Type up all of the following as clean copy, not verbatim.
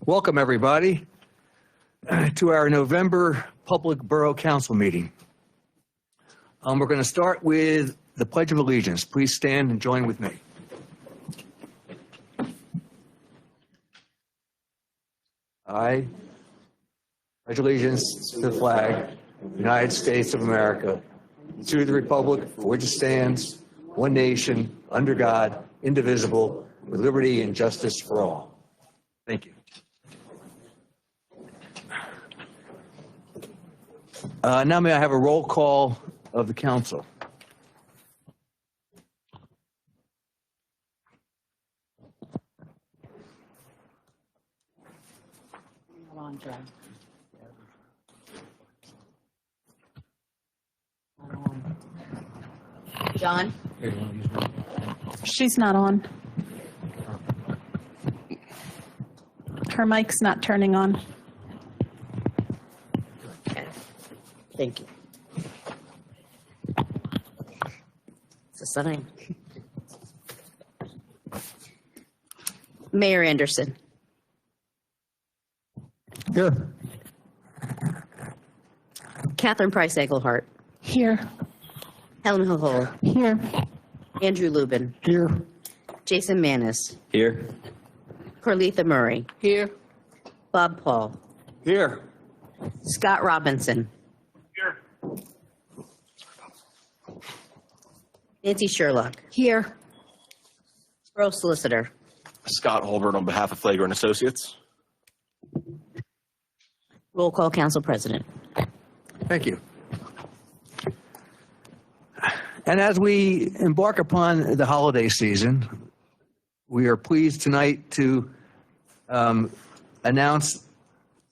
Welcome, everybody, to our November Public Borough Council meeting. We're going to start with the Pledge of Allegiance. Please stand and join with me. I pledge allegiance to the flag of the United States of America, and to the republic for which it stands, one nation, under God, indivisible, with liberty and justice for all. Thank you. Now may I have a roll call of the council? Not on, John. Not on. John? She's not on. Her mic's not turning on. Okay. Thank you. It's a sign. Mayor Anderson. Here. Catherine Price Engelhardt. Here. Helen Hahol. Here. Andrew Lubin. Here. Jason Manis. Here. Corletha Murray. Here. Bob Paul. Here. Scott Robinson. Here. Nancy Sherlock. Here. Borough Solicitor. Scott Holbert on behalf of Flagrant Associates. Roll call, Council President. Thank you. And as we embark upon the holiday season, we are pleased tonight to announce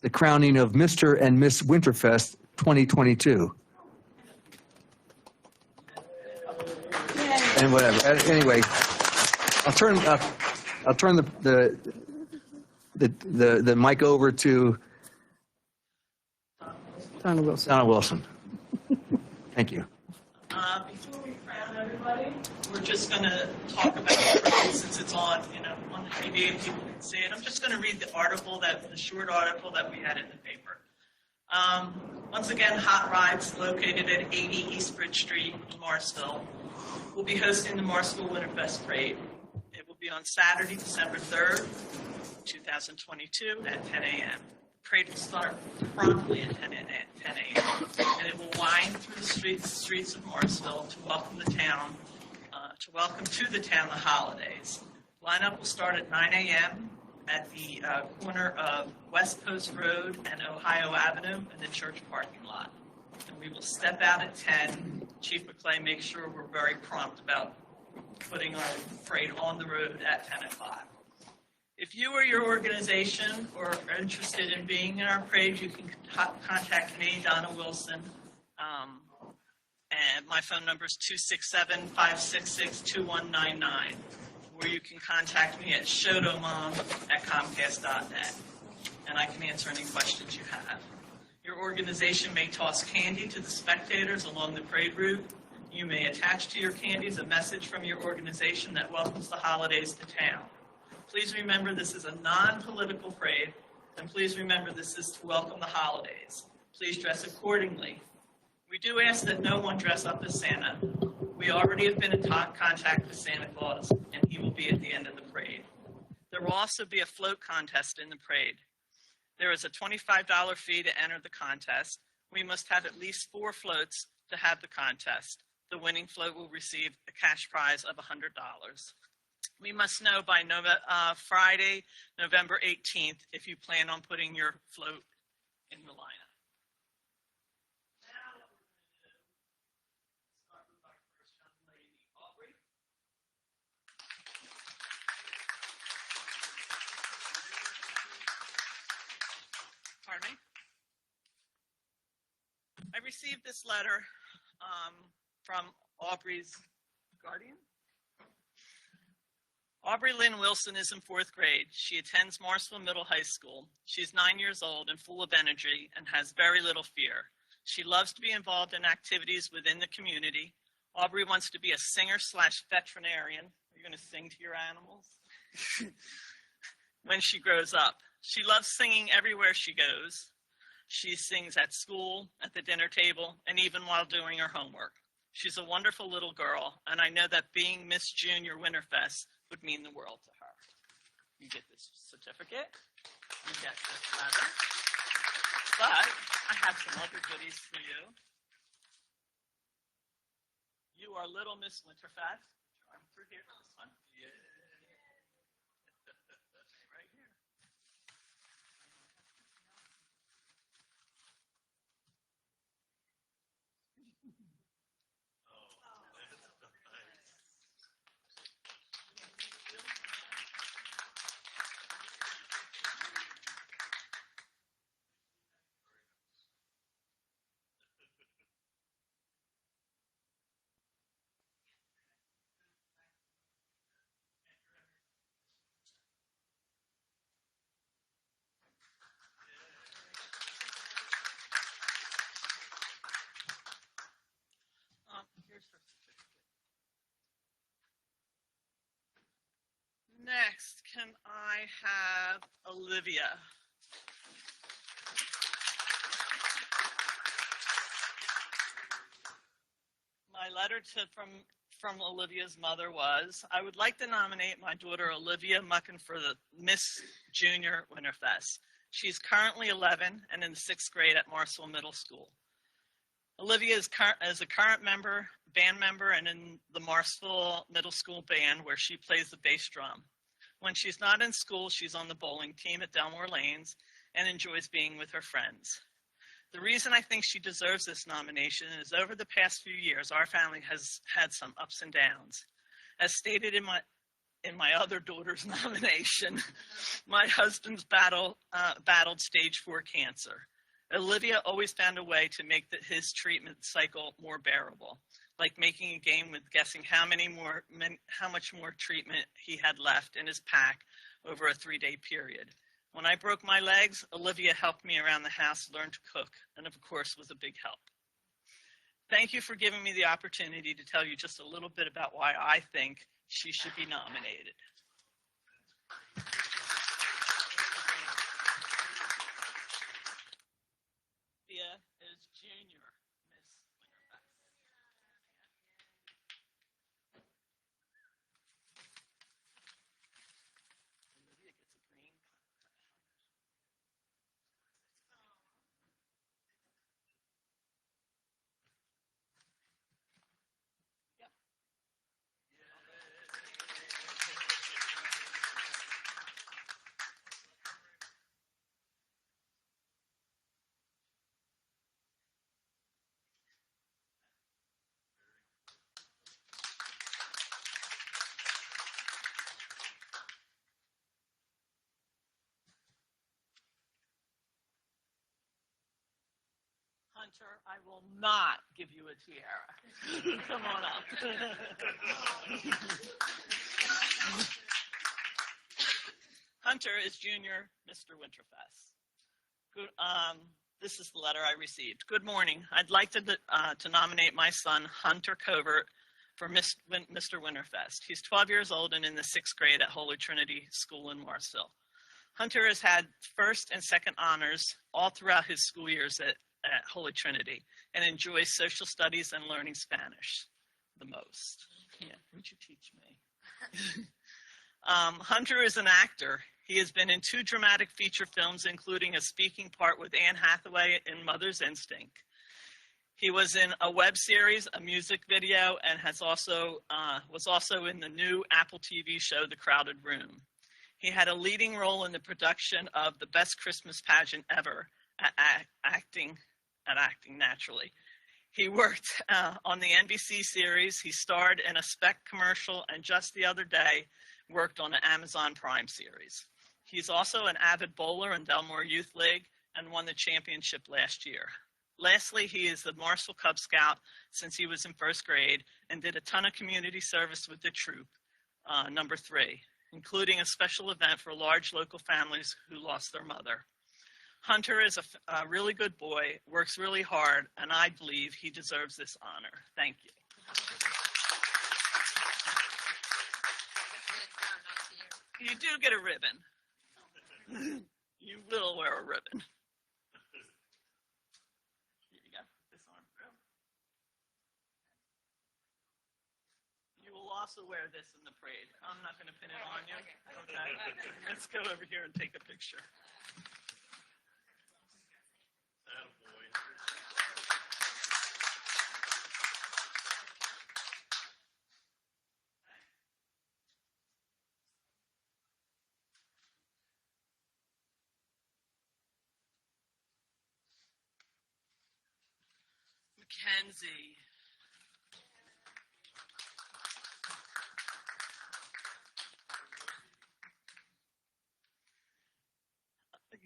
the crowning of Mr. and Miss Winterfest 2022. And whatever. Anyway, I'll turn the mic over to Donna Wilson. Thank you. Before we crown everybody, we're just going to talk about the parade since it's on the TV and people can see it. I'm just going to read the short article that we had in the paper. Once again, Hot Rides, located at 80 East Bridge Street in Morrisville, will be hosting the Morrisville Winterfest Parade. It will be on Saturday, December 3rd, 2022 at 10 a.m. The parade will start promptly at 10 a.m. and it will wind through the streets of Morrisville to welcome the town the holidays. Lineup will start at 9 a.m. at the corner of West Post Road and Ohio Avenue in the church parking lot. And we will step out at 10. Chief McClay makes sure we're very prompt about putting our parade on the road at 10 o'clock. If you or your organization are interested in being in our parade, you can contact me, Donna Wilson, and my phone number is 267-566-2199, or you can contact me at shodomom@comcast.net, and I can answer any questions you have. Your organization may toss candy to the spectators along the parade route. You may attach to your candies a message from your organization that welcomes the holidays to town. Please remember this is a non-political parade, and please remember this is to welcome the holidays. Please dress accordingly. We do ask that no one dress up as Santa. We already have been in contact with Santa Claus, and he will be at the end of the parade. There will also be a float contest in the parade. There is a $25 fee to enter the contest. We must have at least 4 floats to have the contest. The winning float will receive a cash prize of $100. We must know by Friday, November 18th, if you plan on putting your float in the lineup. Now, what we're going to do is start with our first young lady, Aubrey. Pardon me? I received this letter from Aubrey's guardian. Aubrey Lynn Wilson is in 4th grade. She attends Morrisville Middle High School. She's 9 years old and full of energy and has very little fear. She loves to be involved in activities within the community. Aubrey wants to be a singer/veterinarian. Are you going to sing to your animals? When she grows up. She loves singing everywhere she goes. She sings at school, at the dinner table, and even while doing her homework. She's a wonderful little girl, and I know that being Miss Junior Winterfest would mean the world to her. You get this certificate. You get this letter. But I have some other goodies for you. You are Little Miss Winterfest. I'm through here. This one. Yeah. Right here. Here's her certificate. Next, can I have Olivia? My letter from Olivia's mother was, I would like to nominate my daughter Olivia Mucken for the Miss Junior Winterfest. She's currently 11 and in the 6th grade at Morrisville Middle School. Olivia is a current band member, and in the Morrisville Middle School band where she plays the bass drum. When she's not in school, she's on the bowling team at Delmore Lanes and enjoys being with her friends. The reason I think she deserves this nomination is over the past few years, our family has had some ups and downs. As stated in my other daughter's nomination, my husband's battled stage 4 cancer. Olivia always found a way to make his treatment cycle more bearable, like making a game with guessing how much more treatment he had left in his pack over a 3-day period. When I broke my legs, Olivia helped me around the house learn to cook, and of course was a big help. Thank you for giving me the opportunity to tell you just a little bit about why I think she should be nominated. Olivia is Junior Miss Winterfest. Olivia gets a green card. Yep. Hunter, I will not give you a tiara. Come on up. Hunter is Junior Mr. Winterfest. Good, this is the letter I received. Good morning. I'd like to nominate my son, Hunter Covert, for Mr. Winterfest. He's 12 years old and in the 6th grade at Holy Trinity School in Morrisville. Hunter has had first and second honors all throughout his school years at Holy Trinity and enjoys social studies and learning Spanish the most. Yeah, would you teach me? Hunter is an actor. He has been in 2 dramatic feature films, including a speaking part with Anne Hathaway in Mother's Instinct. He was in a web series, a music video, and was also in the new Apple TV show, The Crowded Room. He had a leading role in the production of the best Christmas pageant ever at acting naturally. He worked on the NBC series. He starred in a spec commercial, and just the other day worked on an Amazon Prime series. He's also an avid bowler in Delmore Youth League and won the championship last year. Lastly, he is the Morrisville Cub Scout since he was in 1st grade and did a ton of community service with the troop, number 3, including a special event for large local families who lost their mother. Hunter is a really good boy, works really hard, and I believe he deserves this honor. Thank you. You do get a ribbon. You will wear a ribbon. Here you go. This arm through. You will also wear this in the parade. I'm not going to pin it on you. Okay. Let's go over here and take a picture. Mackenzie.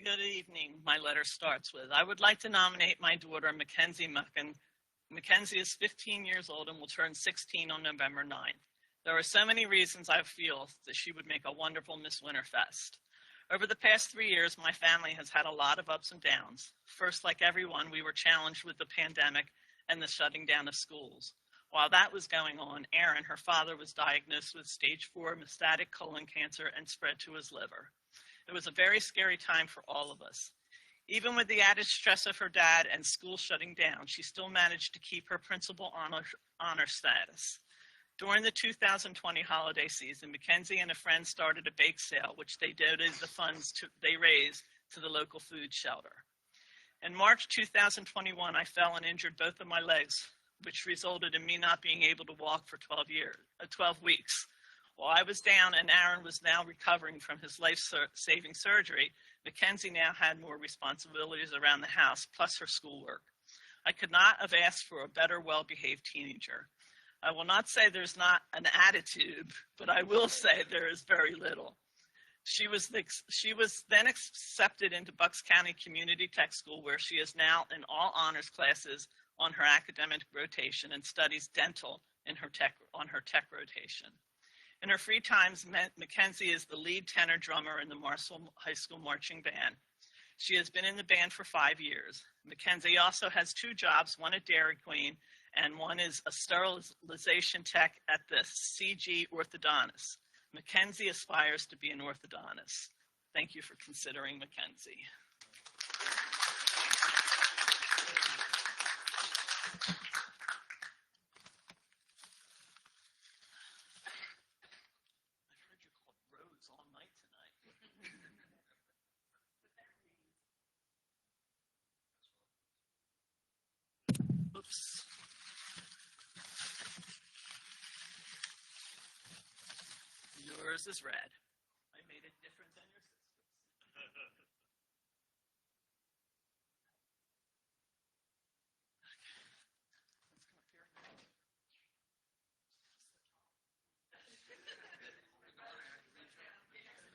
Good evening. My letter starts with, I would like to nominate my daughter, Mackenzie Mucken. Mackenzie is 15 years old and will turn 16 on November 9th. There are so many reasons I feel that she would make a wonderful Miss Winterfest. Over the past 3 years, my family has had a lot of ups and downs. First, like everyone, we were challenged with the pandemic and the shutting down of schools. While that was going on, Aaron, her father, was diagnosed with stage 4 metastatic colon cancer and spread to his liver. It was a very scary time for all of us. Even with the added stress of her dad and school shutting down, she still managed to keep her principal honor status. During the 2020 holiday season, Mackenzie and a friend started a bake sale, which they donated the funds they raised to the local food shelter. In March 2021, I fell and injured both of my legs, which resulted in me not being able to walk for 12 weeks. While I was down and Aaron was now recovering from his life-saving surgery, Mackenzie now had more responsibilities around the house, plus her schoolwork. I could not have asked for a better, well-behaved teenager. I will not say there's not an attitude, but I will say there is very little. She was then accepted into Bucks County Community Tech School, where she is now in all honors classes on her academic rotation and studies dental on her tech rotation. In her free times, Mackenzie is the lead tenor drummer in the Morrisville High School marching band. She has been in the band for 5 years. Mackenzie also has 2 jobs, one at Dairy Queen and one is a sterilization tech at the CG orthodontist. Mackenzie aspires to be an orthodontist. Thank you for considering Mackenzie. I heard you called Rose all night tonight. Oops. Yours is red. I made it different than your sister's. Let's come up here.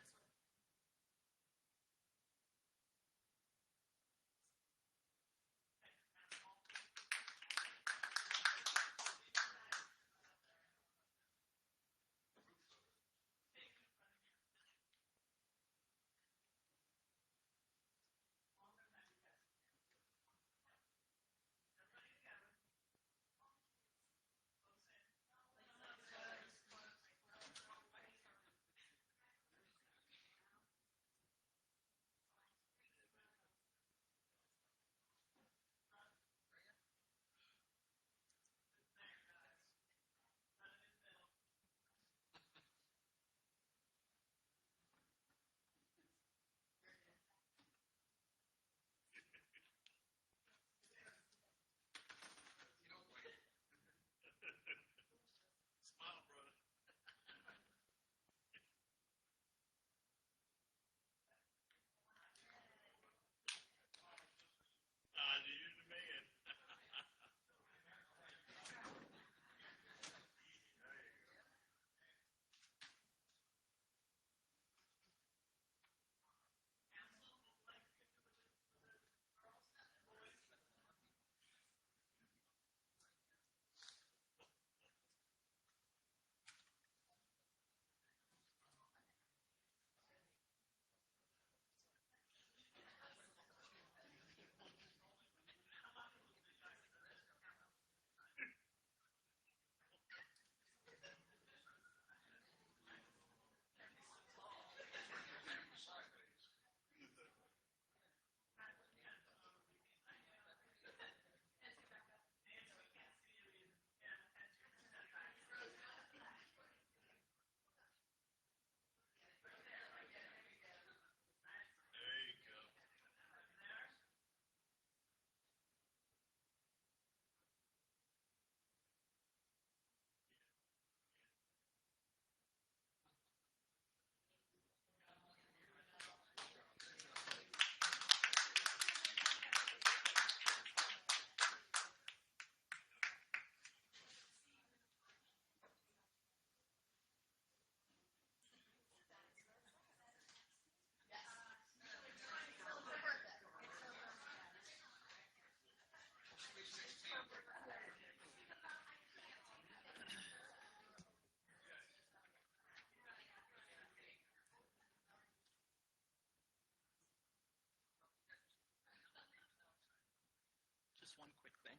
just one quick thing.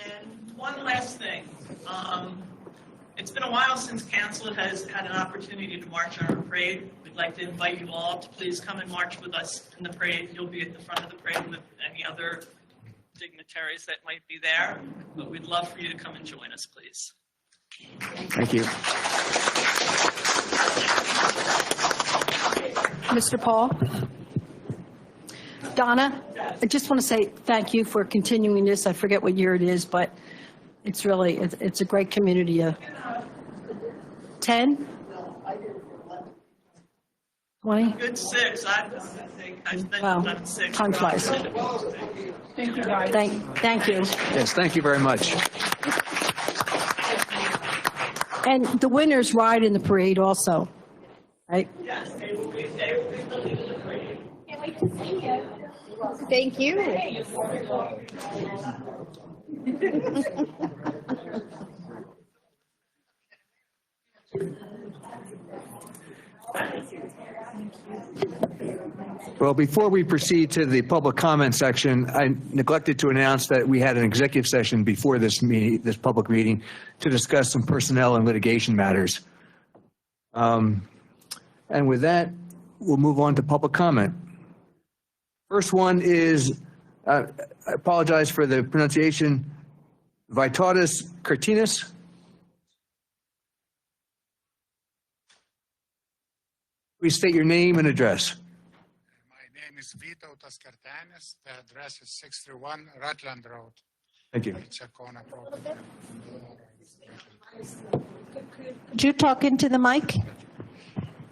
And one last thing. It's been a while since council has had an opportunity to march on our parade. We'd like to invite you all to please come and march with us in the parade. You'll be at the front of the parade with any other dignitaries that might be there, but we'd love for you to come and join us, please. Thank you. Mr. Paul? Donna, I just want to say thank you for continuing this. I forget what year it is, but it's really, it's a great community. 10? 20? Good 6. I've Wow. done 6. Time flies. Thank you, guys. Thank you. Yes, thank you very much. And the winners ride in the parade also, right? Yes, they will be there. Thank you. Well, before we proceed to the public comment section, I neglected to announce that we had an executive session before this meeting, this public meeting, to discuss some personnel and litigation matters. And with that, we'll move on to public comment. First one is, I apologize for the pronunciation, Vytautas Kartinas. Please state your name and address. My name is Vytautas Kartanis. The address is 631 Rutland Road. Thank you. It's a corner property. Could you talk into the mic?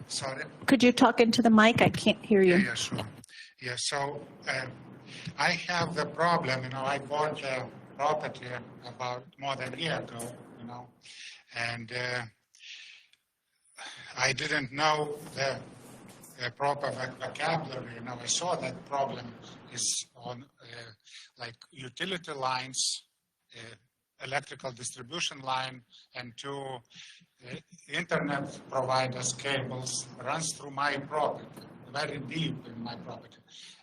Sorry? Could you talk into the mic? I can't hear you. Yeah, sure. Yeah, so I have the problem, I bought a property about more than a year ago, and I didn't know the proper vocabulary. I saw that problem is on like utility lines, electrical distribution line, and two internet providers cables runs through my property, very deep in my property.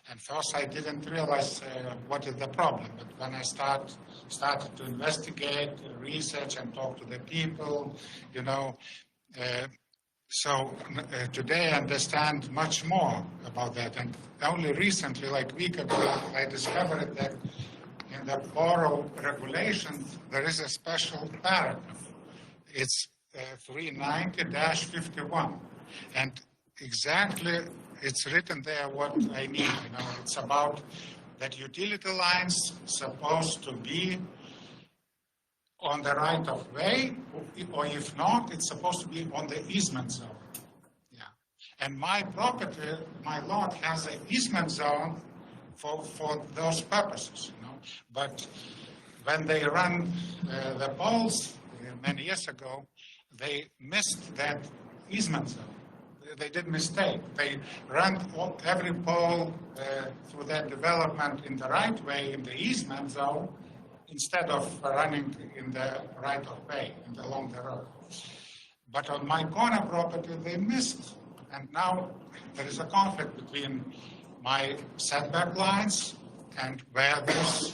And first I didn't realize what is the problem, but when I started to investigate, research, and talk to the people, so today I understand much more about that. And only recently, like a week ago, I discovered that in the borough regulations, there is a special paragraph. It's 390-51. And exactly it's written there what I need. It's about that utility lines supposed to be on the right of way, or if not, it's supposed to be on the easement zone. Yeah. And my property, my lot has an easement zone for those purposes, But when they run the poles many years ago, they missed that easement zone. They did mistake. They ran every pole through that development in the right way in the easement zone, instead of running in the right of way along the road. But on my corner property, they missed. And now there is a conflict between my setback lines and where those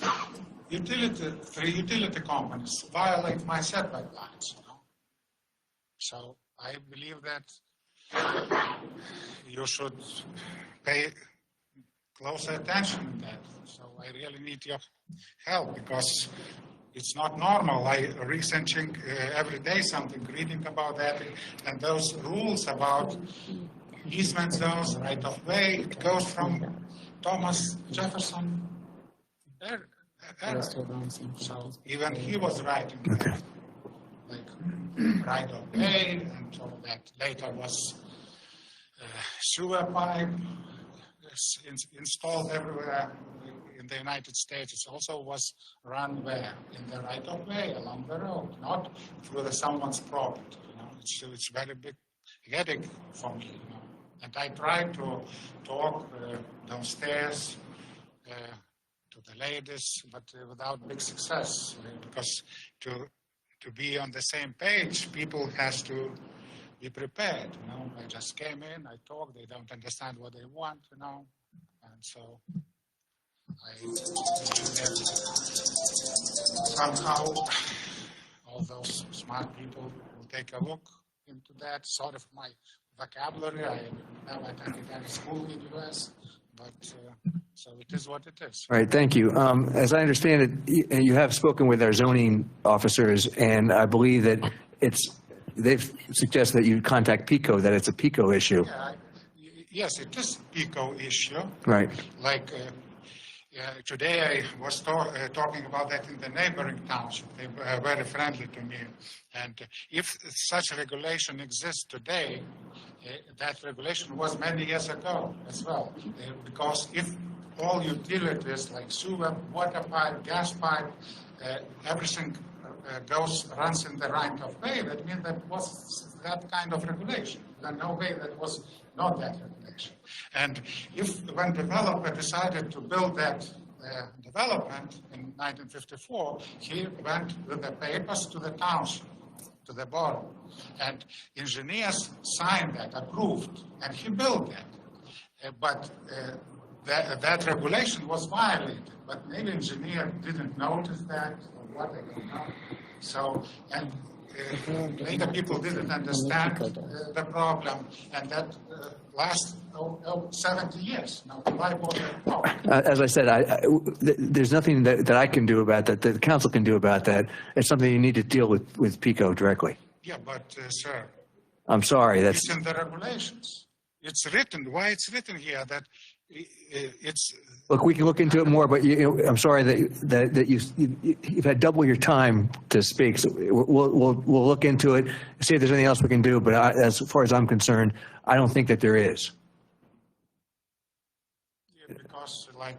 three utility companies violate my setback lines. So I believe that you should pay closer attention to that. So I really need your help because it's not normal. I researching every day something, reading about that, and those rules about easement zones, right of way, it goes from Thomas Jefferson. So even he was writing that, like right of way, and so that later was sewer pipe installed everywhere in the United States. It also was run where? In the right of way along the road, not through someone's property. It's very big headache for me. And I tried to talk downstairs to the ladies, but without big success, because to be on the same page, people has to be prepared. I just came in, I talked, they don't understand what they want, and so I that somehow all those smart people will take a look into that. Sort of my vocabulary. I never attended any school in the U.S., but so it is what it is. All right, thank you. As I understand it, you have spoken with our zoning officers, and I believe that they've suggested that you contact PICO, that it's a PICO issue. Yeah, yes, it is a PICO issue. Right. Like today I was talking about that in the neighboring township. They were very friendly to me. And if such a regulation exists today, that regulation was many years ago as well. Because if all utilities like sewer, water pipe, gas pipe, everything runs in the right of way, that means that was that kind of regulation. There's no way that was not that regulation. And if when developer decided to build that development in 1954, he went with the papers to the township, to the borough. And engineers signed that, approved, and he built that. But that regulation was violated. But maybe engineer didn't notice that, or what, I don't know. So, and later people didn't understand the problem, and that lasts 70 years. Now, why bother? As I said, there's nothing that I can do about that, that the council can do about that. It's something you need to deal with PICO directly. Yeah, but sir, I'm sorry, that's, it's in the regulations. It's written. Why it's written here that it's. look, we can look into it more, but I'm sorry that you've had double your time to speak. So we'll look into it, see if there's anything else we can do. But as far as I'm concerned, I don't think that there is. Yeah, because like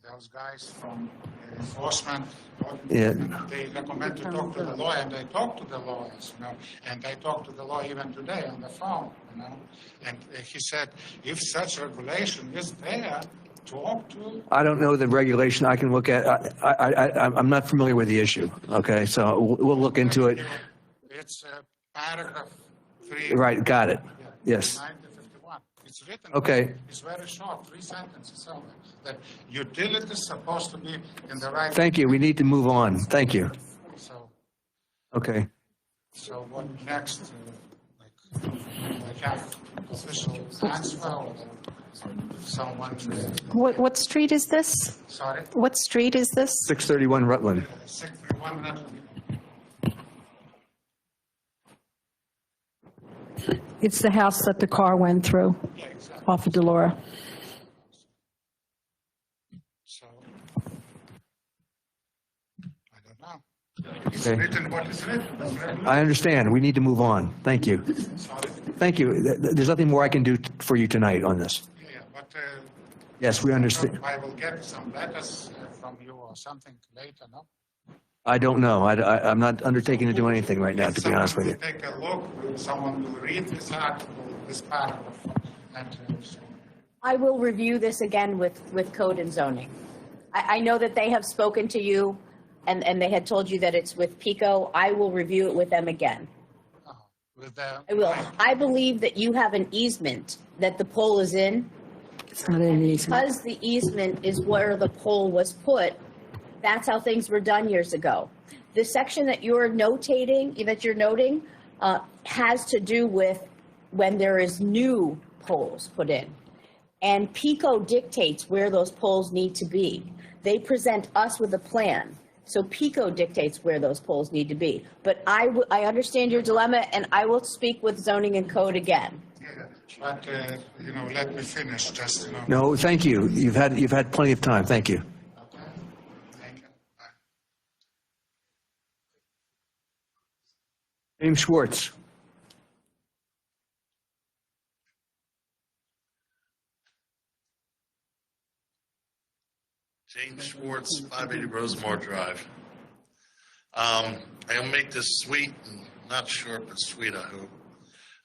those guys from enforcement, Yeah. they recommend to talk to the lawyer, and I talk to the lawyers, and I talked to the lawyer even today on the phone, and he said, if such regulation is there, talk to. I don't know the regulation. I can look at. I'm not familiar with the issue. Okay, so we'll look into it. It's paragraph 3. Right, got it. Yeah, Yes. 1951. It's written. Okay. It's very short, 3 sentences only. That utility is supposed to be in the right. Thank you. We need to move on. Thank you. So, Okay. so what next? I have official transfer or someone. What street is this? Sorry, What street is this? 631 Rutland. 631 minutes. It's the house that the car went through Yeah, exactly. off of Delora. So, I don't know. It's Okay. written what is written. It's written. I understand. We need to move on. Thank you. Sorry. Thank you. There's nothing more I can do for you tonight on this. Yeah, but Yes, we understand. I will get some letters from you or something later, no? I don't know. I'm not undertaking to do anything right now, to be honest with you. Someone will take a look, someone will read this article, this paragraph, and I will review this again with code and zoning. I know that they have spoken to you and they had told you that it's with PICO. I will review it with them again. with the. I will. I believe that you have an easement that the pole is in. It's not an easement. Because the easement is where the pole was put, that's how things were done years ago. The section that you're noting, has to do with when there is new poles put in. And PICO dictates where those poles need to be. They present us with a plan. So PICO dictates where those poles need to be. But I understand your dilemma, and I will speak with zoning and code again. Yeah, but, let me finish, just, No, thank you. You've had plenty of time. Thank you. Okay. Thank you. Bye. James Schwartz. James Schwartz, 580 Rosemore Drive. I'll make this sweet, and not short, but sweet, I hope.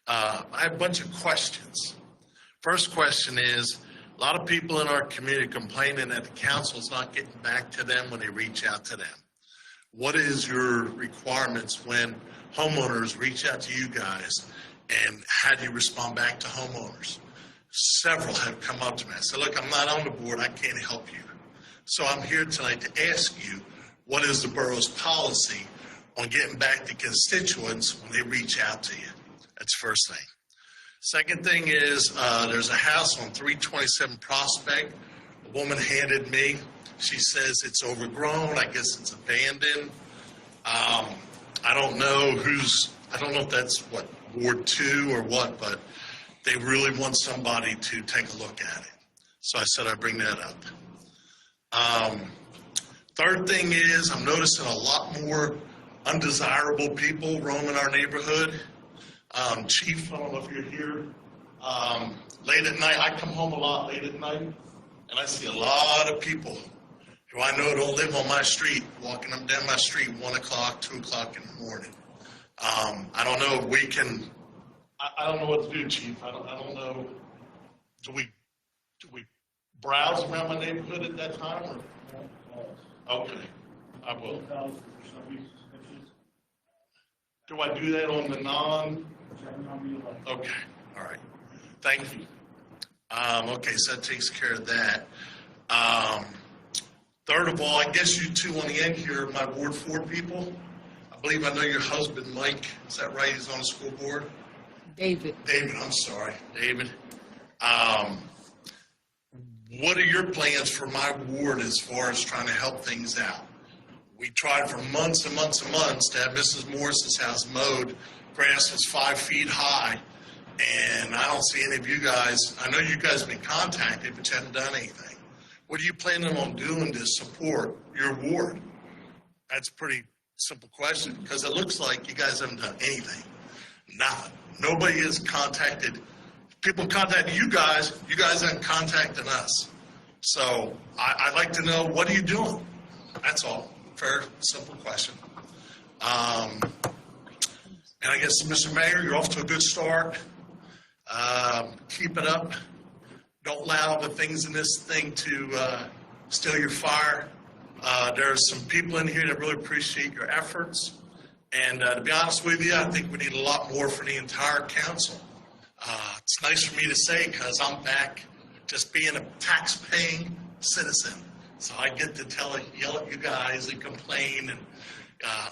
I have a bunch of questions. First question is, a lot of people in our community complaining that the council's not getting back to them when they reach out to them. What is your requirements when homeowners reach out to you guys, and how do you respond back to homeowners? Several have come up to me. I said, look, I'm not on the board. I can't help you. So I'm here tonight to ask you, what is the borough's policy on getting back to constituents when they reach out to you? That's the first thing. Second thing is there's a house on 327 Prospect. A woman handed me. She says it's overgrown. I guess it's abandoned. I don't know if that's what, Ward 2 or what, but they really want somebody to take a look at it. So I said I'd bring that up. Third thing is I'm noticing a lot more undesirable people roaming our neighborhood. Chief, I don't know if you're here. Late at night, I come home a lot late at night, and I see a lot of people who I know don't live on my street, walking up down my street 1 o'clock, 2 o'clock in the morning. I don't know if we can, I don't know what to do, Chief. I don't know. Do we browse around my neighborhood at that time? Or? Okay, I will. Do I do that on the non? Okay, all right. Thank you. Okay, so that takes care of that. Third of all, I guess you two on the end here are my Ward 4 people. I believe I know your husband, Mike. Is that right? He's on the school board? David. David, I'm sorry. David. What are your plans for my ward as far as trying to help things out? We tried for months and months and months to have Mrs. Morris's house mowed. Grass is 5 feet high, and I don't see any of you guys. I know you guys have been contacted, but you haven't done anything. What are you planning on doing to support your ward? That's a pretty simple question, because it looks like you guys haven't done anything. Nothing. Nobody has contacted. People contacted you guys haven't contacted us. So I'd like to know, what are you doing? That's all. Fair, simple question. And I guess, Mr. Mayor, you're off to a good start. Keep it up. Don't allow the things in this thing to steal your fire. There are some people in here that really appreciate your efforts. And to be honest with you, I think we need a lot more for the entire council. It's nice for me to say, because I'm back just being a tax-paying citizen. So I get to yell at you guys and complain. And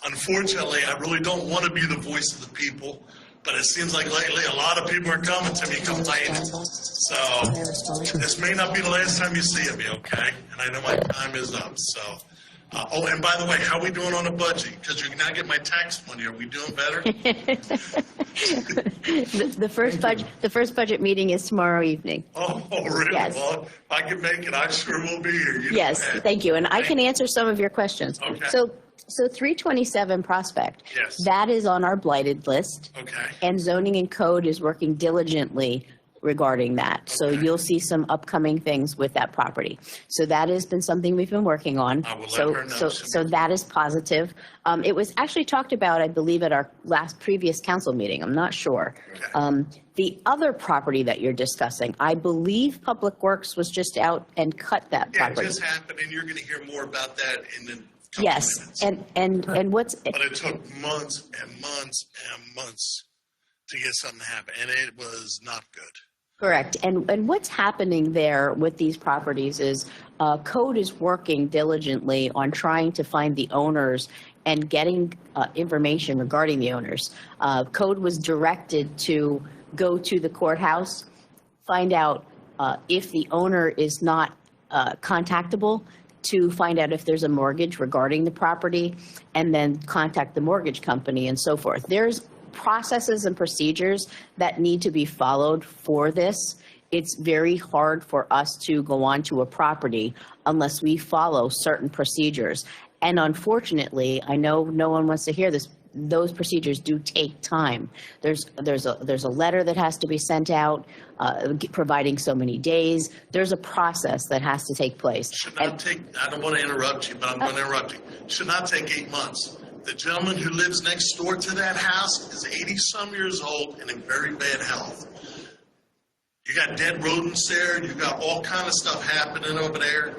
unfortunately, I really don't want to be the voice of the people. But it seems like lately a lot of people are coming to me complaining. So this may not be the last time you see of me, okay? And I know my time is up. So, oh, and by the way, how are we doing on the budget? Because you're not getting my tax money. Are we doing better? The first budget meeting is tomorrow evening. Oh, really? Yes. Well, if I can make it, I sure will be here. You know Yes, that. thank you. And I can answer some of your questions. Okay. So 327 Prospect. Yes. That is on our blighted list. Okay. And zoning and code is working diligently regarding that. So Okay. you'll see some upcoming things with that property. So that has been something we've been working on. I will let her know. So that is positive. It was actually talked about, I believe, at our previous council meeting. I'm not sure. Okay. The other property that you're discussing, I believe Public Works was just out and cut that Yeah, property. it just happened, and you're going to hear more about that in the couple Yes, minutes. and what's, But it took months and months and months to get something to happen, and it was not good. correct, and what's happening there with these properties is code is working diligently on trying to find the owners and getting information regarding the owners. Code was directed to go to the courthouse, find out if the owner is not contactable, to find out if there's a mortgage regarding the property, and then contact the mortgage company and so forth. There's processes and procedures that need to be followed for this. It's very hard for us to go onto a property unless we follow certain procedures. And unfortunately, I know no one wants to hear this, those procedures do take time. There's a letter that has to be sent out, providing so many days. There's a process that has to take place. Should not take, I don't want to interrupt you, but I'm going to interrupt you. Should not take 8 months. The gentleman who lives next door to that house is 80-some years old and in very bad health. You got dead rodents there. You got all kind of stuff happening over there.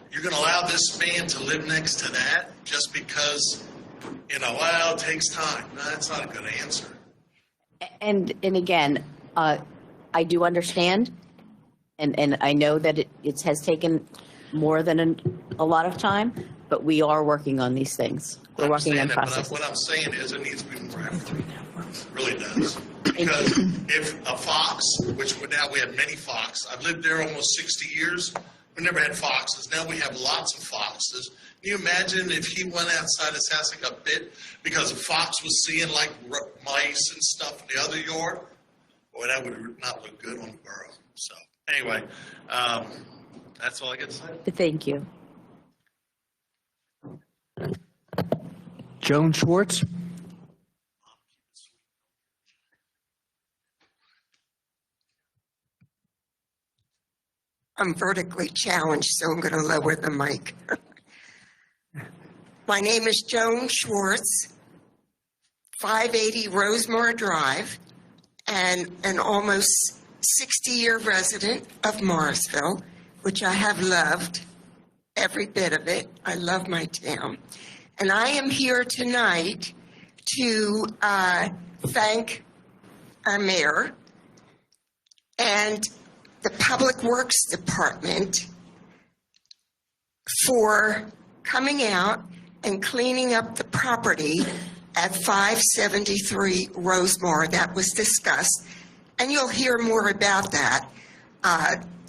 You're going to allow this man to live next to that just because Well, it takes time. No, that's not a good answer. And again, I do understand, and I know that it has taken more than a lot of time, but we are working on these things. I We're working on understand that, but processes. what I'm saying is it needs to be more effort. It really does. Because if a fox, which now we have many fox, I've lived there almost 60 years, we never had foxes. Now we have lots of foxes. Can you imagine if he went outside his house and got bit because a fox was seeing like mice and stuff in the other yard? Boy, that would not look good on the borough. So anyway, that's all I got to say. Thank you. Joan Schwartz? I'm vertically challenged, so I'm going to lower the mic. My name is Joan Schwartz, 580 Rosemore Drive, and an almost 60-year resident of Morrisville, which I have loved every bit of it. I love my town. And I am here tonight to thank our mayor and the Public Works Department for coming out and cleaning up the property at 573 Rosemore that was discussed. And you'll hear more about that.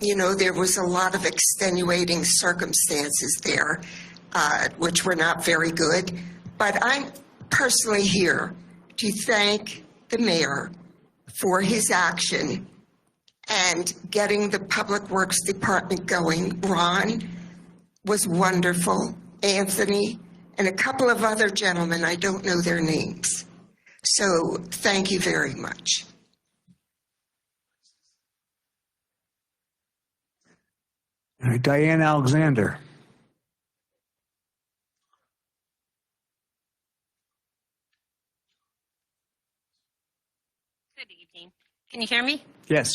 There was a lot of extenuating circumstances there, which were not very good. But I'm personally here to thank the mayor for his action and getting the Public Works Department going. Ron was wonderful, Anthony, and a couple of other gentlemen, I don't know their names. So thank you very much. Diane Alexander. Good evening. Can you hear me? Yes.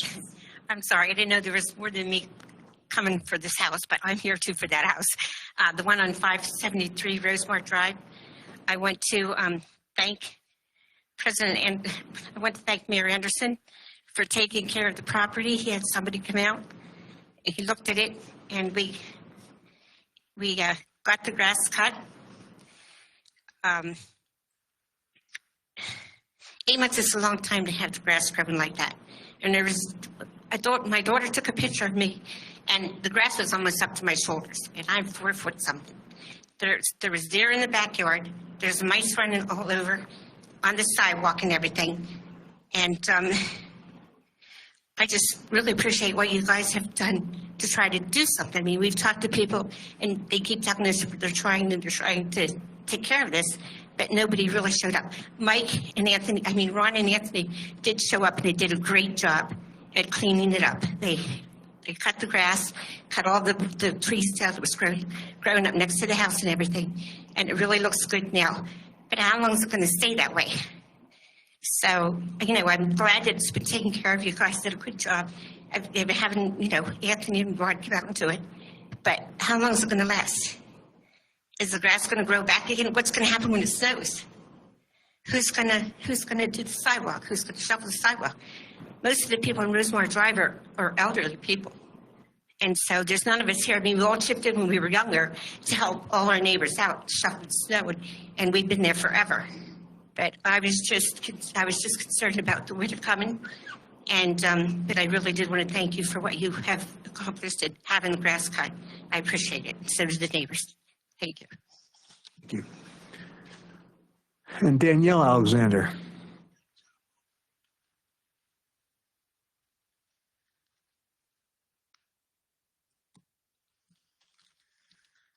I'm sorry, I didn't know there was more than me coming for this house, but I'm here too for that house. The one on 573 Rosemore Drive. I want to thank Mayor Anderson for taking care of the property. He had somebody come out, he looked at it, and we got the grass cut. 8 months is a long time to have the grass growing like that. And my daughter took a picture of me, and the grass was almost up to my shoulders, and I'm 4 foot something. There was deer in the backyard. There's mice running all over on the sidewalk and everything. And I just really appreciate what you guys have done to try to do something. I mean, we've talked to people, and they keep telling us they're trying to take care of this, but nobody really showed up. Ron and Anthony did show up, and they did a great job at cleaning it up. They cut the grass, cut all the trees down that was growing up next to the house and everything, and it really looks good now. But how long is it going to stay that way? So, I'm glad that it's been taken care of. You guys did a good job of having, Anthony and Ron come out and do it. But how long is it going to last? Is the grass going to grow back again? What's going to happen when it snows? Who's going to do the sidewalk? Who's going to shovel the sidewalk? Most of the people in Rosemore Drive are elderly people. And so there's none of us here. I mean, we all chipped in when we were younger to help all our neighbors out, shovel the snow, and we've been there forever. But I was just concerned about the winter coming, and but I really did want to thank you for what you have accomplished at having the grass cut. I appreciate it. So do the neighbors. Thank you. Thank you. And Danielle Alexander.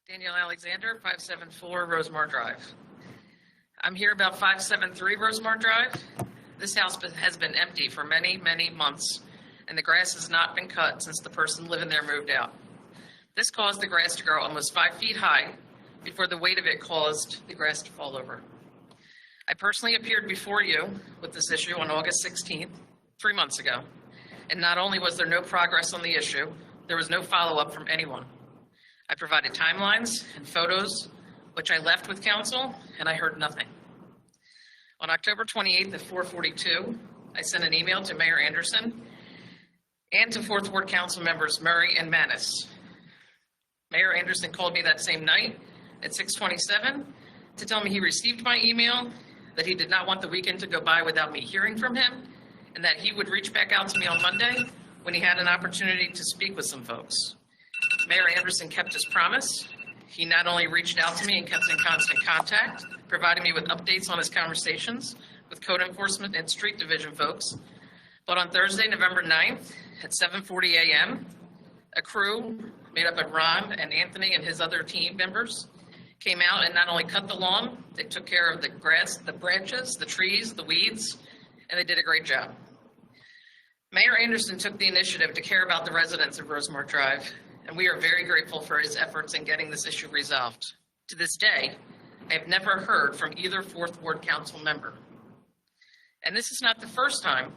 Danielle Alexander, 574 Rosemore Drive. I'm here about 573 Rosemore Drive. This house has been empty for many, many months, and the grass has not been cut since the person living there moved out. This caused the grass to grow almost 5 feet high before the weight of it caused the grass to fall over. I personally appeared before you with this issue on August 16th, 3 months ago, and not only was there no progress on the issue, there was no follow-up from anyone. I provided timelines and photos which I left with council, and I heard nothing. On October 28th at 4:42, I sent an email to Mayor Anderson and to Fourth Ward Council members Murray and Manis. Mayor Anderson called me that same night at 6:27 to tell me he received my email, that he did not want the weekend to go by without me hearing from him, and that he would reach back out to me on Monday when he had an opportunity to speak with some folks. Mayor Anderson kept his promise. He not only reached out to me and kept in constant contact, providing me with updates on his conversations with code enforcement and street division folks, but on Thursday, November 9th at 7:40 a.m., a crew made up of Ron and Anthony and his other team members came out and not only cut the lawn, they took care of the grass, the branches, the trees, the weeds, and they did a great job. Mayor Anderson took the initiative to care about the residents of Rosemar Drive, and we are very grateful for his efforts in getting this issue resolved. To this day, I have never heard from either Fourth Ward Council member. And this is not the first time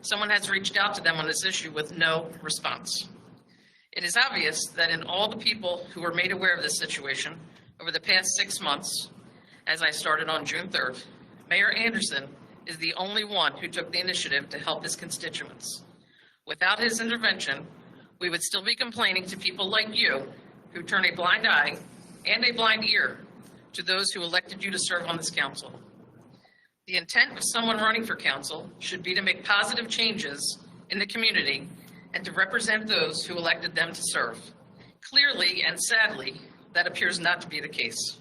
someone has reached out to them on this issue with no response. It is obvious that in all the people who were made aware of this situation over the past 6 months, as I started on June 3rd, Mayor Anderson is the only one who took the initiative to help his constituents. Without his intervention, we would still be complaining to people like you who turn a blind eye and a blind ear to those who elected you to serve on this council. The intent of someone running for council should be to make positive changes in the community and to represent those who elected them to serve. Clearly and sadly, that appears not to be the case.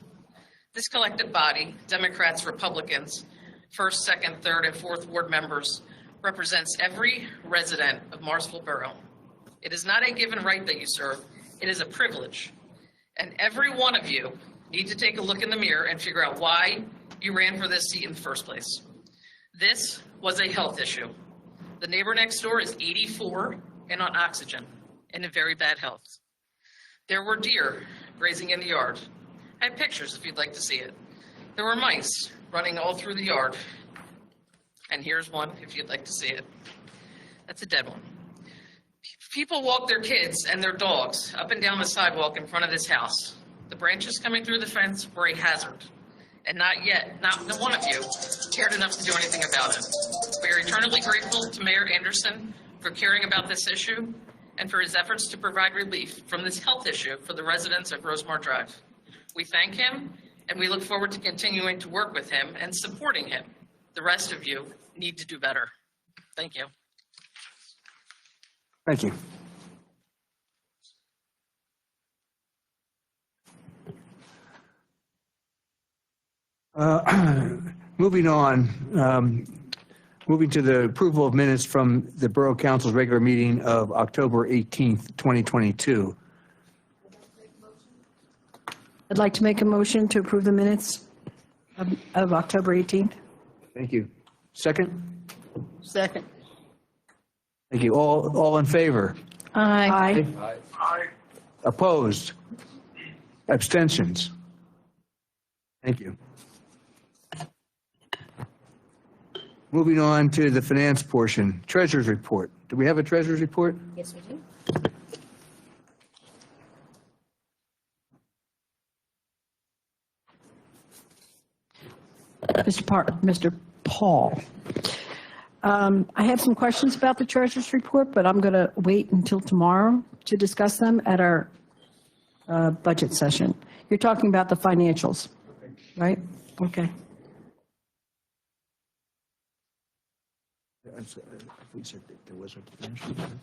This collective body, Democrats, Republicans, 1st, 2nd, 3rd, and 4th Ward members, represents every resident of Morrisville Borough. It is not a given right that you serve, it is a privilege. And every one of you need to take a look in the mirror and figure out why you ran for this seat in the first place. This was a health issue. The neighbor next door is 84 and on oxygen and in very bad health. There were deer grazing in the yard. I have pictures if you'd like to see it. There were mice running all through the yard. And here's one if you'd like to see it. That's a dead one. People walk their kids and their dogs up and down the sidewalk in front of this house. The branches coming through the fence were a hazard. And not one of you cared enough to do anything about it. We are eternally grateful to Mayor Anderson for caring about this issue and for his efforts to provide relief from this health issue for the residents of Rosemar Drive. We thank him, and we look forward to continuing to work with him and supporting him. The rest of you need to do better. Thank you. Thank you. Moving on, moving to the approval of minutes from the Borough Council's regular meeting of October 18th, 2022. I'd like to make a motion to approve the minutes of October 18th. Thank you. Second? Second. Thank you. All in favor? Aye. Opposed? Abstentions? Thank you. Moving on to the finance portion, treasurer's report. Do we have a treasurer's report? Yes, we do. Mr. Paul. I have some questions about the treasurer's report, but I'm going to wait until tomorrow to discuss them at our budget session. You're talking about the financials, right? Okay. We said that there was a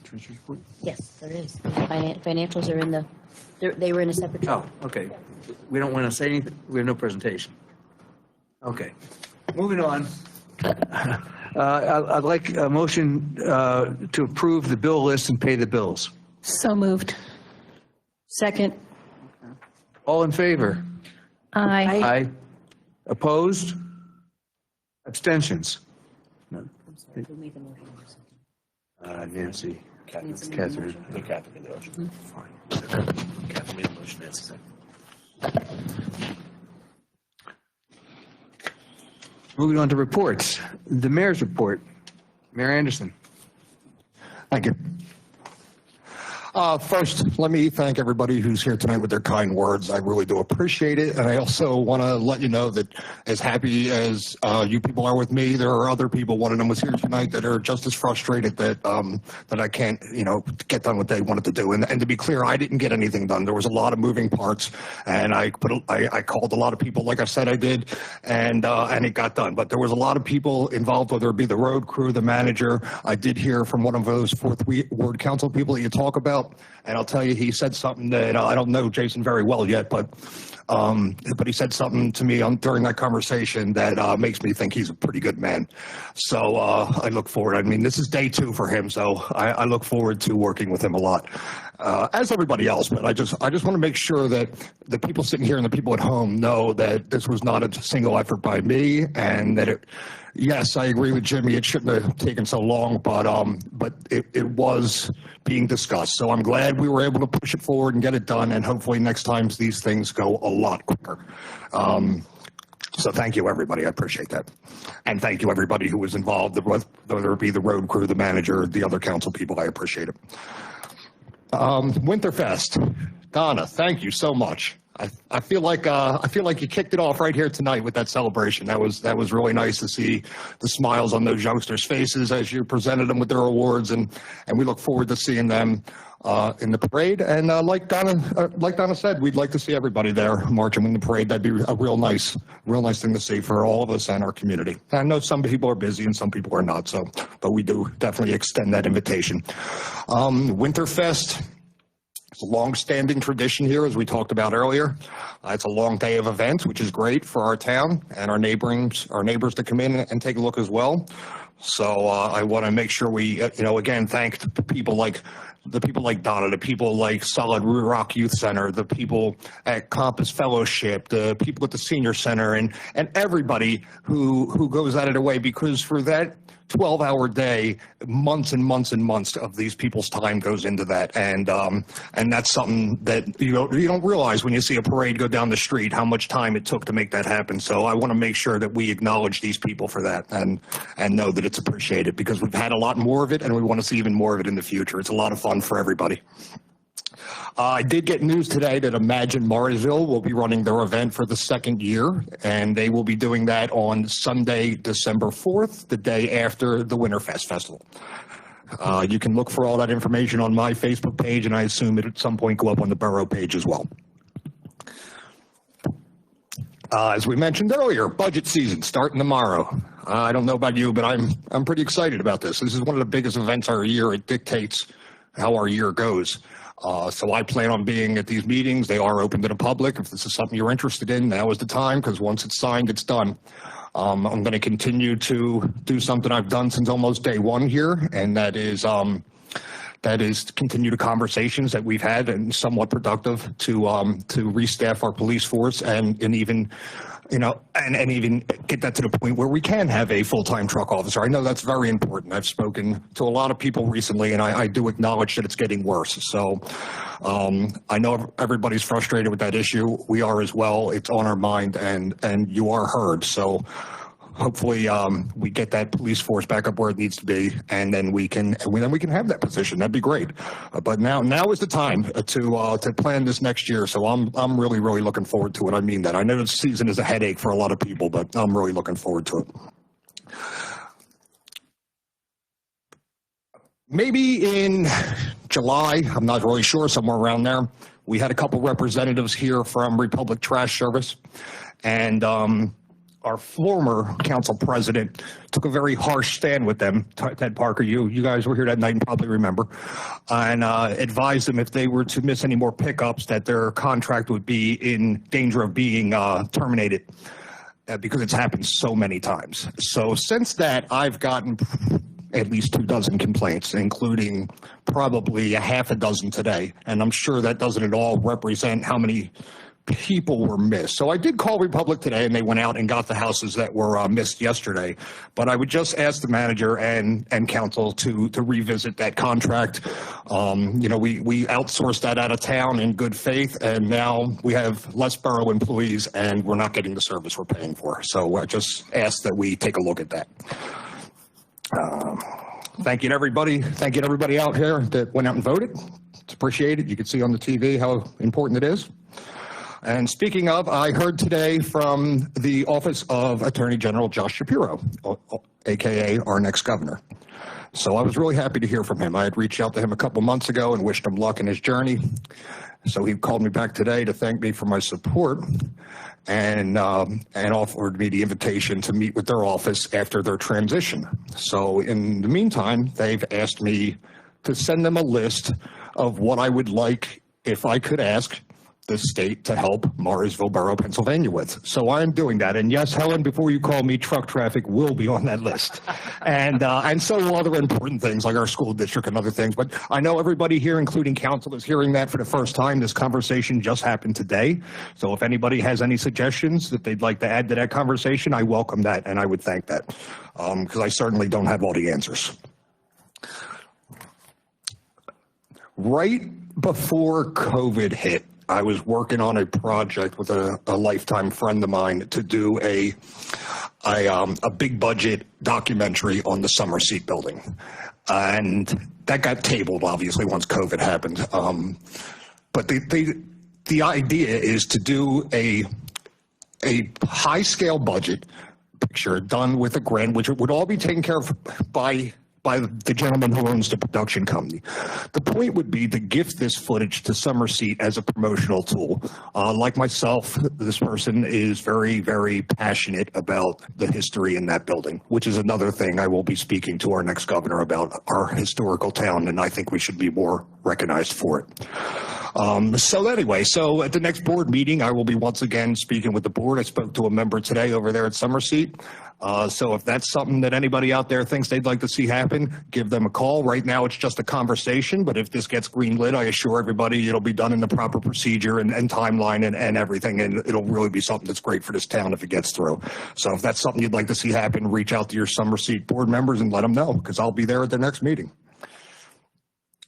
treasurer's report? Yes, there is. Financials are in they were in a separate. Oh, okay. We don't want to say anything? We have no presentation. Okay. Moving on. I'd like a motion to approve the bill list and pay the bills. So moved. Second. All in favor? Aye. Aye. Opposed? Abstentions? None. Who made the motion? Nancy. Catherine. Catherine made the motion. Fine. Catherine made the motion, Nancy second. Moving on to reports. The mayor's report. Mayor Anderson. Thank you. First, let me thank everybody who's here tonight with their kind words. I really do appreciate it. And I also want to let you know that as happy as you people are with me, there are other people, one of them was here tonight, that are just as frustrated that that I can't, get done what they wanted to do. And to be clear, I didn't get anything done. There was a lot of moving parts, and I called a lot of people, like I said I did, and it got done. But there was a lot of people involved, whether it be the road crew, the manager. I did hear from one of those fourth ward council people that you talk about. And I'll tell you, he said something that I don't know Jason very well yet, but he said something to me during that conversation that makes me think he's a pretty good man. So I look forward. I mean, this is day 2 for him, so I look forward to working with him a lot, as everybody else. But I just want to make sure that the people sitting here and the people at home know that this was not a single effort by me, and that yes, I agree with Jimmy. It shouldn't have taken so long, but it was being discussed. So I'm glad we were able to push it forward and get it done, and hopefully next time these things go a lot quicker. So thank you, everybody. I appreciate that. And thank you, everybody who was involved, whether it be the road crew, the manager, the other council people. I appreciate it. Winterfest. Donna, thank you so much. I feel like you kicked it off right here tonight with that celebration. That was really nice to see the smiles on those youngsters' faces as you presented them with their awards, and we look forward to seeing them in the parade. And like Donna said, we'd like to see everybody there marching in the parade. That'd be a real nice thing to see for all of us and our community. I know some people are busy and some people are not, but we do definitely extend that invitation. Winterfest. It's a long-standing tradition here, as we talked about earlier. It's a long day of events, which is great for our town and our neighbors to come in and take a look as well. So I want to make sure we, again, thank the people like Donna, the people like Solid Rock Youth Center, the people at Compass Fellowship, the people at the Senior Center, and everybody who goes out of their way, because for that 12-hour day, months and months and months of these people's time goes into that, and that's something that you don't realize when you see a parade go down the street, how much time it took to make that happen. So I want to make sure that we acknowledge these people for that, and know that it's appreciated, because we've had a lot more of it, and we want to see even more of it in the future. It's a lot of fun for everybody. I did get news today that Imagine Morrisville will be running their event for the 2nd year, and they will be doing that on Sunday, December 4th, the day after the Winterfest Festival. You can look for all that information on my Facebook page, and I assume it at some point go up on the Borough page as well. As we mentioned earlier, budget season starting tomorrow. I don't know about you, but I'm pretty excited about this. This is one of the biggest events of our year. It dictates how our year goes. So I plan on being at these meetings. They are open to the public. If this is something you're interested in, now is the time, because once it's signed, it's done. I'm going to continue to do something I've done since almost day 1 here, and that is continue the conversations that we've had, and somewhat productive, to restaff our police force and even even get that to the point where we can have a full-time truck officer. I know that's very important. I've spoken to a lot of people recently, and I do acknowledge that it's getting worse. So I know everybody's frustrated with that issue. We are as well. It's on our mind, and you are heard. So hopefully we get that police force back up where it needs to be, and then we can have that position. That'd be great. But now is the time to plan this next year. So I'm really looking forward to it. I mean that. I know this season is a headache for a lot of people, but I'm really looking forward to it. Maybe in July, I'm not really sure, somewhere around there, we had a couple representatives here from Republic Trash Service, and our former council president took a very harsh stand with them. Ted Parker, you guys were here that night and probably remember, and advised them if they were to miss any more pickups that their contract would be in danger of being terminated, because it's happened so many times. So since that, I've gotten at least 24 complaints, including probably a half a dozen today, and I'm sure that doesn't at all represent how many people were missed. So I did call Republic today, and they went out and got the houses that were missed yesterday. But I would just ask the manager and council to revisit that contract. We outsourced that out of town in good faith, and now we have less borough employees, and we're not getting the service we're paying for. So I just ask that we take a look at that. Thank you to everybody. Thank you to everybody out here that went out and voted. It's appreciated. You can see on the TV how important it is. And speaking of, I heard today from the Office of Attorney General Josh Shapiro, AKA our next governor. So I was really happy to hear from him. I had reached out to him a couple months ago and wished him luck in his journey. So he called me back today to thank me for my support and offered me the invitation to meet with their office after their transition. So in the meantime, they've asked me to send them a list of what I would like, if I could ask the state to help Morrisville Borough, Pennsylvania with. So I am doing that. And yes, Helen, before you call me, truck traffic will be on that list. And so will other important things like our school district and other things. But I know everybody here, including council, is hearing that for the first time. This conversation just happened today. So if anybody has any suggestions that they'd like to add to that conversation, I welcome that and I would thank that because I certainly don't have all the answers. Right before COVID hit, I was working on a project with a lifetime friend of mine to do a big budget documentary on the Summer Seat building. And that got tabled, obviously, once COVID happened. But the idea is to do a high-scale budget picture done with a grant, which would all be taken care of by the gentleman who owns the production company. The point would be to gift this footage to Summer Seat as a promotional tool. Like myself, this person is very, very passionate about the history in that building, which is another thing I will be speaking to our next governor about, our historical town, and I think we should be more recognized for it. So at the next board meeting, I will be once again speaking with the board. I spoke to a member today over there at Summer Seat. So if that's something that anybody out there thinks they'd like to see happen, give them a call. Right now, it's just a conversation, but if this gets greenlit, I assure everybody it'll be done in the proper procedure and timeline and everything, and it'll really be something that's great for this town if it gets through. So if that's something you'd like to see happen, reach out to your Summer Seat board members and let them know, because I'll be there at the next meeting.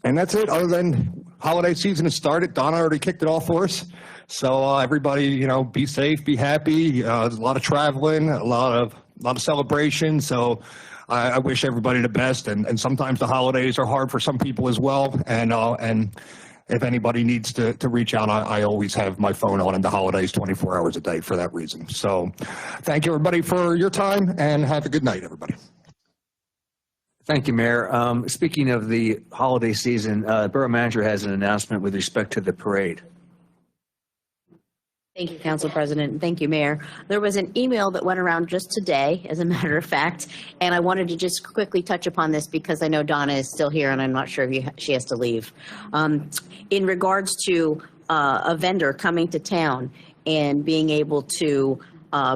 And that's it. Other than holiday season has started, Donna already kicked it off for us. So everybody, be safe, be happy. There's a lot of traveling, a lot of celebration. So I wish everybody the best. And sometimes the holidays are hard for some people as well. And if anybody needs to reach out, I always have my phone on in the holidays 24 hours a day for that reason. So thank you, everybody, for your time, and have a good night, everybody. Thank you, Mayor. Speaking of the holiday season, Borough Manager has an announcement with respect to the parade. Thank you, Council President, and thank you, Mayor. There was an email that went around just today, as a matter of fact, and I wanted to just quickly touch upon this because I know Donna is still here and I'm not sure if she has to leave. In regards to a vendor coming to town and being able to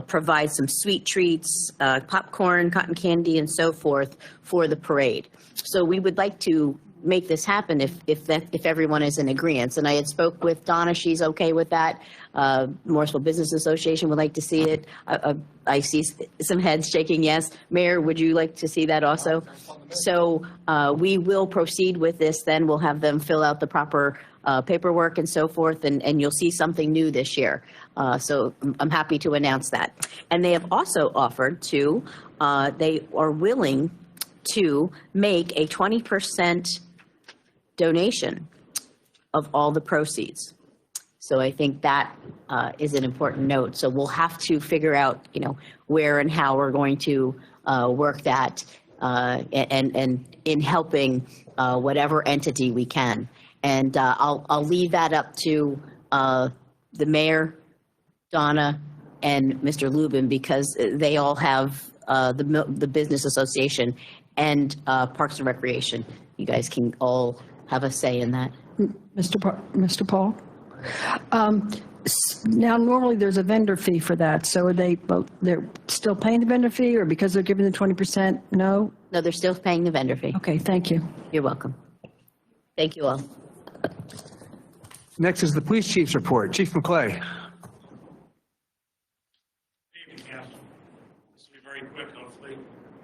provide some sweet treats, popcorn, cotton candy, and so forth for the parade. So we would like to make this happen if everyone is in agreement. And I had spoke with Donna, she's okay with that. Morrisville Business Association would like to see it. I see some heads shaking yes. Mayor, would you like to see that also? So we will proceed with this then. We'll have them fill out the proper paperwork and so forth, and you'll see something new this year. So I'm happy to announce that. And they have also offered to, they are willing to make a 20% donation of all the proceeds. So I think that is an important note. So we'll have to figure out, where and how we're going to work that and in helping whatever entity we can. And I'll leave that up to the mayor, Donna, and Mr. Lubin, because they all have the business association and Parks and Recreation. You guys can all have a say in that. Mr. Paul? Now, normally there's a vendor fee for that. So are they're still paying the vendor fee, or because they're giving the 20%, no? No, they're still paying the vendor fee. Okay, thank you. You're welcome. Thank you all. Next is the police chief's report. Chief McClay. Good evening, Council. This will be very quick, hopefully.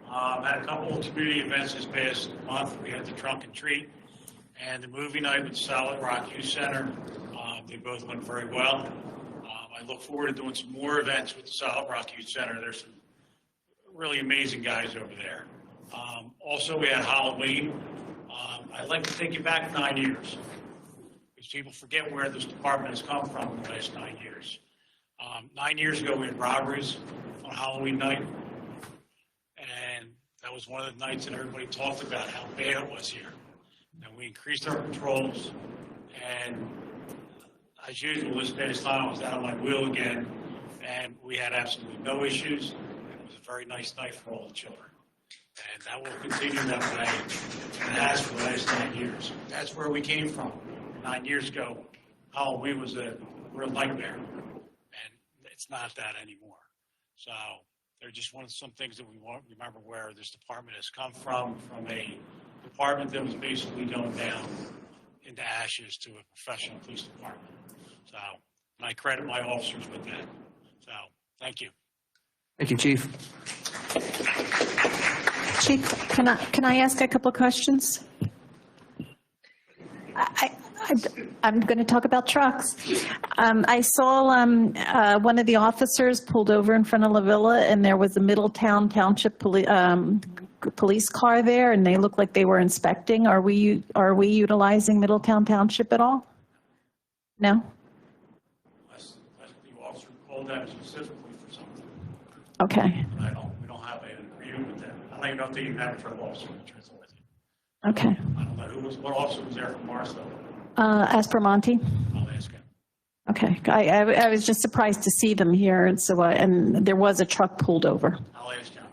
Had a couple of community events this past month. We had the Trunk and Treat and the movie night with the Solid Rock Youth Center. They both went very well. I look forward to doing some more events with the Solid Rock Youth Center. There's some really amazing guys over there. Also, we had Halloween. I'd like to take you back 9 years, because people forget where this department has come from in the last 9 years. 9 years ago, we had robberies on Halloween night, and that was one of the nights that everybody talked about how bad it was here. And we increased our patrols, and as usual, this past time I was out on my wheel again, and we had absolutely no issues. It was a very nice night for all the children. And that will continue that way, and it has for the last 9 years. That's where we came from. 9 years ago, Halloween was a real nightmare, and it's not that anymore. So they're just some things that we won't remember where this department has come from a department that was basically going down into ashes to a professional police department. So, and I credit my officers with that. So, thank you. Thank you, Chief. Chief, can I ask a couple of questions? I'm going to talk about trucks. I saw one of the officers pulled over in front of La Villa, and there was a Middletown Township police car there, and they looked like they were inspecting. Are we utilizing Middletown Township at all? No? Unless the officer called that specifically for something. Okay. We don't have an agreement with them. I don't even know if they even have a patrol officer in the transit with you. Okay. I don't know what officer was there from Morrisville. Aspromonte? I'll ask him. Okay. I was just surprised to see them here, and so and there was a truck pulled over. I'll ask him.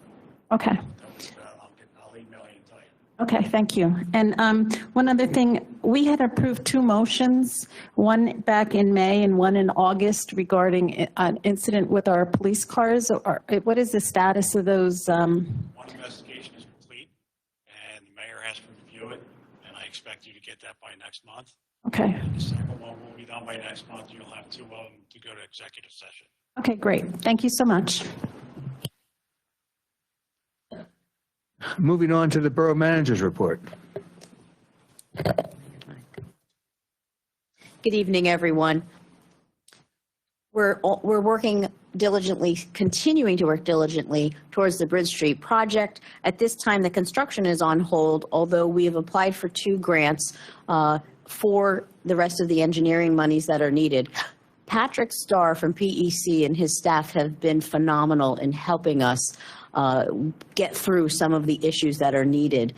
Okay. I'll email you and tell you. Okay, thank you. And one other thing, we had approved 2 motions, one back in May and one in August regarding an incident with our police cars. What is the status of those? One investigation is complete, and the mayor has to review it, and I expect you to get that by next month. Okay. The second one will be done by next month. You'll have 2 of them to go to executive session. Okay, great. Thank you so much. Moving on to the Borough Manager's Report. Good evening, everyone. We're working diligently, continuing to work diligently towards the Bridge Street project. At this time, the construction is on hold, although we have applied for 2 grants for the rest of the engineering monies that are needed. Patrick Starr from PEC and his staff have been phenomenal in helping us get through some of the issues that are needed.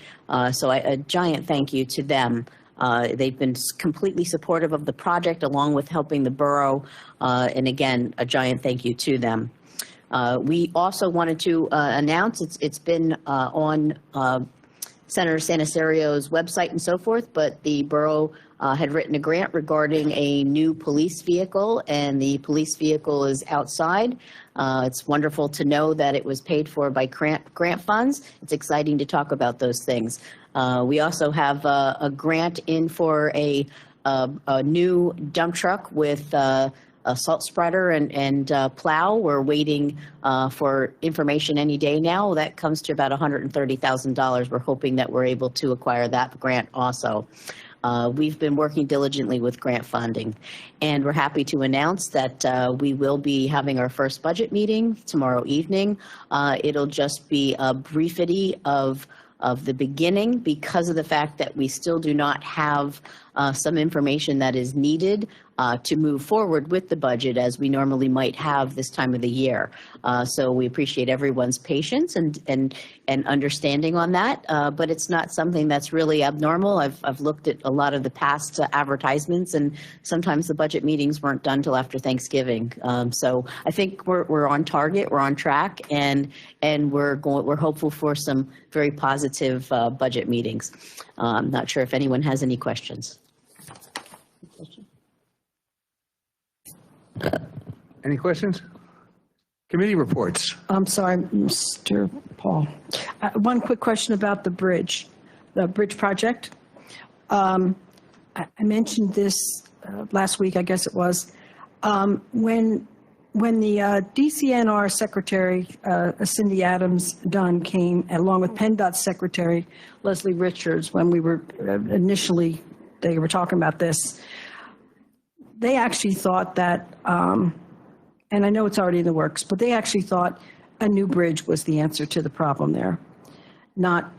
So a giant thank you to them. They've been completely supportive of the project along with helping the borough. And again, a giant thank you to them. We also wanted to announce it's been on Senator Sanasario's website and so forth, but the borough had written a grant regarding a new police vehicle, and the police vehicle is outside. It's wonderful to know that it was paid for by grant funds. It's exciting to talk about those things. We also have a grant in for a new dump truck with a salt spreader and plow. We're waiting for information any day now. That comes to about $130,000. We're hoping that we're able to acquire that grant also. We've been working diligently with grant funding, and we're happy to announce that we will be having our first budget meeting tomorrow evening. It'll just be a briefity of the beginning because of the fact that we still do not have some information that is needed to move forward with the budget as we normally might have this time of the year. So we appreciate everyone's patience and understanding on that, but it's not something that's really abnormal. I've looked at a lot of the past advertisements, and sometimes the budget meetings weren't done till after Thanksgiving. So I think we're on target, we're on track, and we're hopeful for some very positive budget meetings. I'm not sure if anyone has any questions. Any questions? Committee reports. I'm sorry, Mr. Paul. One quick question about the bridge project. I mentioned this last week, I guess it was. When the DCNR Secretary, Cindy Adams Dunn, came, along with PennDOT Secretary Leslie Richards, when we were they were talking about this, they actually thought that, and I know it's already in the works, but they actually thought a new bridge was the answer to the problem there. not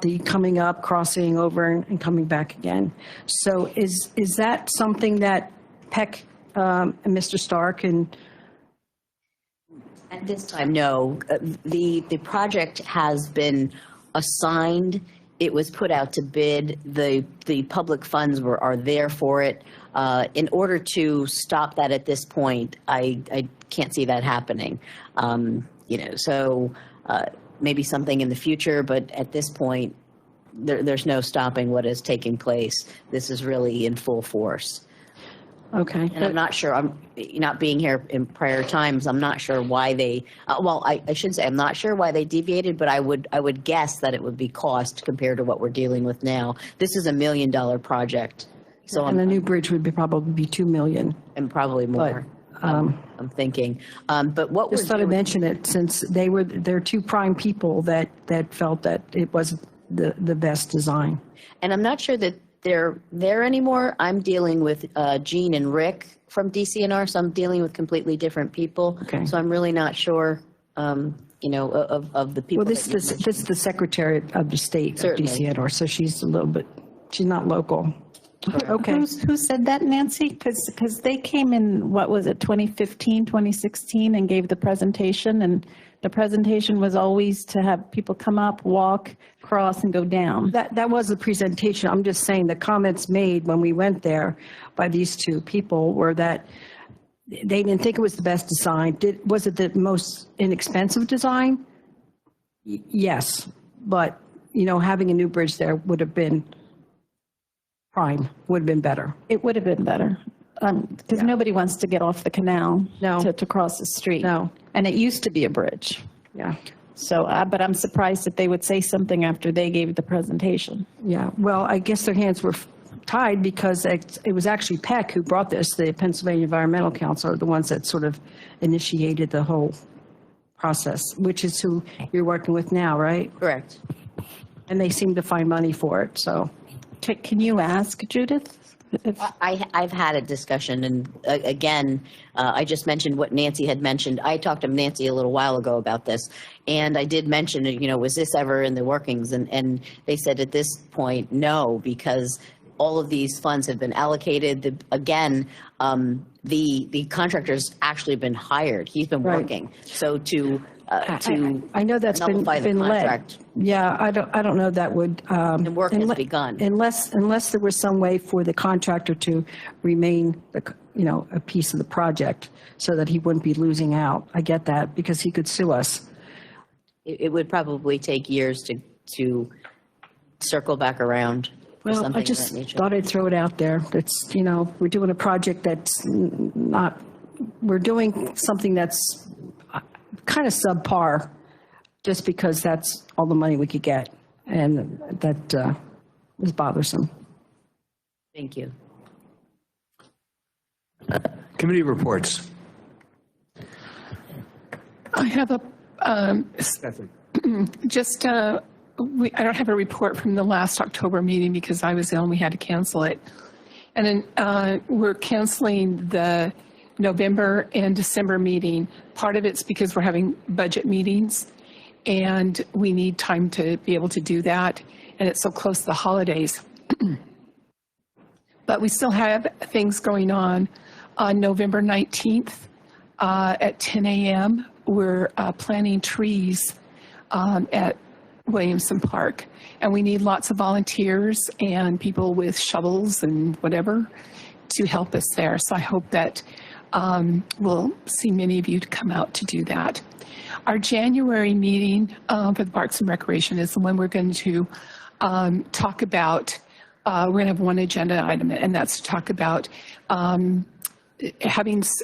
the coming up, crossing over, and coming back again. So is that something that Peck and Mr. Stark and At this time, no. The project has been assigned. It was put out to bid. The public funds are there for it. In order to stop that at this point, I can't see that happening. So maybe something in the future, but at this point, there's no stopping what is taking place. This is really in full force. Okay. And I'm not sure, I'm not being here in prior times, I'm not sure why they, I should say, I'm not sure why they deviated, but I would guess that it would be cost compared to what we're dealing with now. This is $1 million project. So And a new bridge would probably be 2 million. And probably more. I'm thinking. But what Just thought I'd mention it since they're two prime people that felt that it wasn't the best design. And I'm not sure that they're there anymore. I'm dealing with Gene and Rick from DCNR, so I'm dealing with completely different people. Okay. So I'm really not sure, of the people. Well, this is the Secretary of the State Certainly. of DCNR, so she's she's not local. Okay. Who said that, Nancy? Because they came in, what was it, 2015, 2016, and gave the presentation, and the presentation was always to have people come up, walk, cross, and go down. That was the presentation. I'm just saying the comments made when we went there by these two people were that they didn't think it was the best design. Was it the most inexpensive design? Yes, but having a new bridge there would have been prime, would have been better. It would have been better, because nobody wants to get off the canal to cross the street. No. And it used to be a bridge. Yeah. So, but I'm surprised that they would say something after they gave the presentation. Yeah, well, I guess their hands were tied because it was actually Peck who brought this. The Pennsylvania Environmental Council are the ones that sort of initiated the whole process, which is who you're working with now, right? Correct. And they seem to find money for it, so. Can you ask Judith? I've had a discussion, and again, I just mentioned what Nancy had mentioned. I talked to Nancy a little while ago about this, and I did mention, was this ever in the workings? And they said at this point, no, because all of these funds have been allocated. The contractor's actually been hired. He's been working. So I know that's been led. Yeah, I don't know that would. And work has begun. Unless there was some way for the contractor to remain, a piece of the project so that he wouldn't be losing out. I get that because he could sue us. It would probably take years to circle back around. Well, I just thought I'd throw it out there. It's, we're doing a project that's we're doing something that's kind of subpar just because that's all the money we could get. And that is bothersome. Thank you. Committee reports. I have a, just, I don't have a report from the last October meeting because I was ill and we had to cancel it. And then we're canceling the November and December meeting. Part of it's because we're having budget meetings and we need time to be able to do that. And it's so close to the holidays. But we still have things going on November 19th at 10 a.m. We're planting trees at Williamson Park. And we need lots of volunteers and people with shovels and whatever to help us there. So I hope that we'll see many of you to come out to do that. Our January meeting for the Parks and Recreation is the one we're going to talk about. We're going to have one agenda item, and that's to talk about having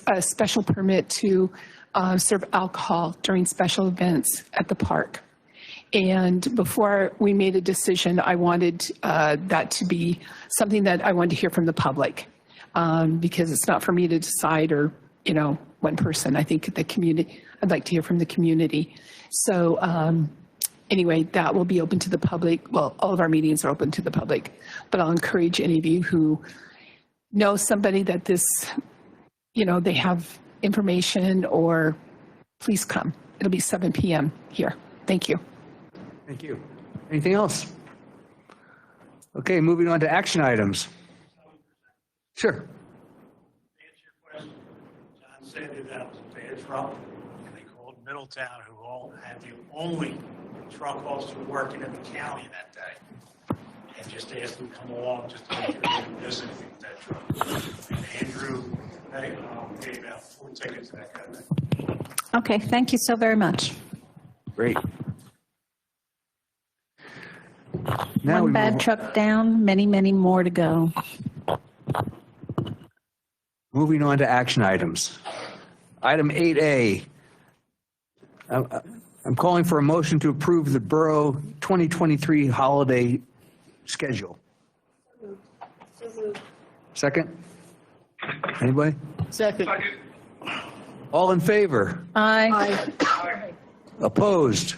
a special permit to serve alcohol during special events at the park. And before we made a decision, I wanted that to be something that I wanted to hear from the public. Because it's not for me to decide or, one person. I think the community, I'd like to hear from the community. So anyway, that will be open to the public. Well, all of our meetings are open to the public, but I'll encourage any of you who know somebody that this, they have information or please come. It'll be 7 p.m. here. Thank you. Thank you. Anything else? Okay, moving on to action items. Sure. To answer your question, John stated that was a bad truck, and they called Middletown, who all had the only truck officer working in the county that day, and just asked him to come along just to make sure he didn't miss anything with that truck. And Andrew paid about 4 tickets that guy. Okay, thank you so very much. Great. Now One we bad move- truck down, many, many more to go. Moving on to action items. Item 8A. I'm calling for a motion to approve the Borough 2023 holiday schedule. Second? Anybody? Second. All in favor? Aye. Opposed?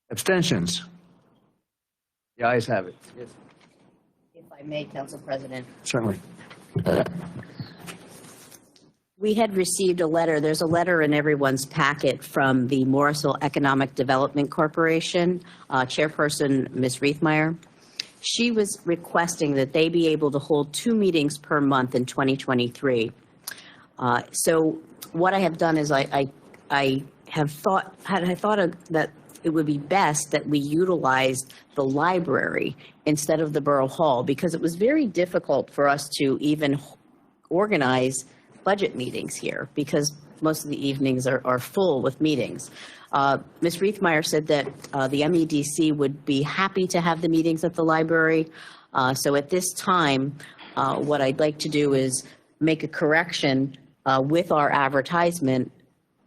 Abstentions? The ayes have it. If I may, Council President. Certainly. We had received a letter, there's a letter in everyone's packet from the Morrisville Economic Development Corporation, Chairperson Ms. Riethmeyer. She was requesting that they be able to hold 2 meetings per month in 2023. So what I have done is I thought that it would be best that we utilized the library instead of the Borough Hall, because it was very difficult for us to even organize budget meetings here, because most of the evenings are full with meetings. Ms. Riethmeyer said that the MEDC would be happy to have the meetings at the library. So at this time, what I'd like to do is make a correction with our advertisement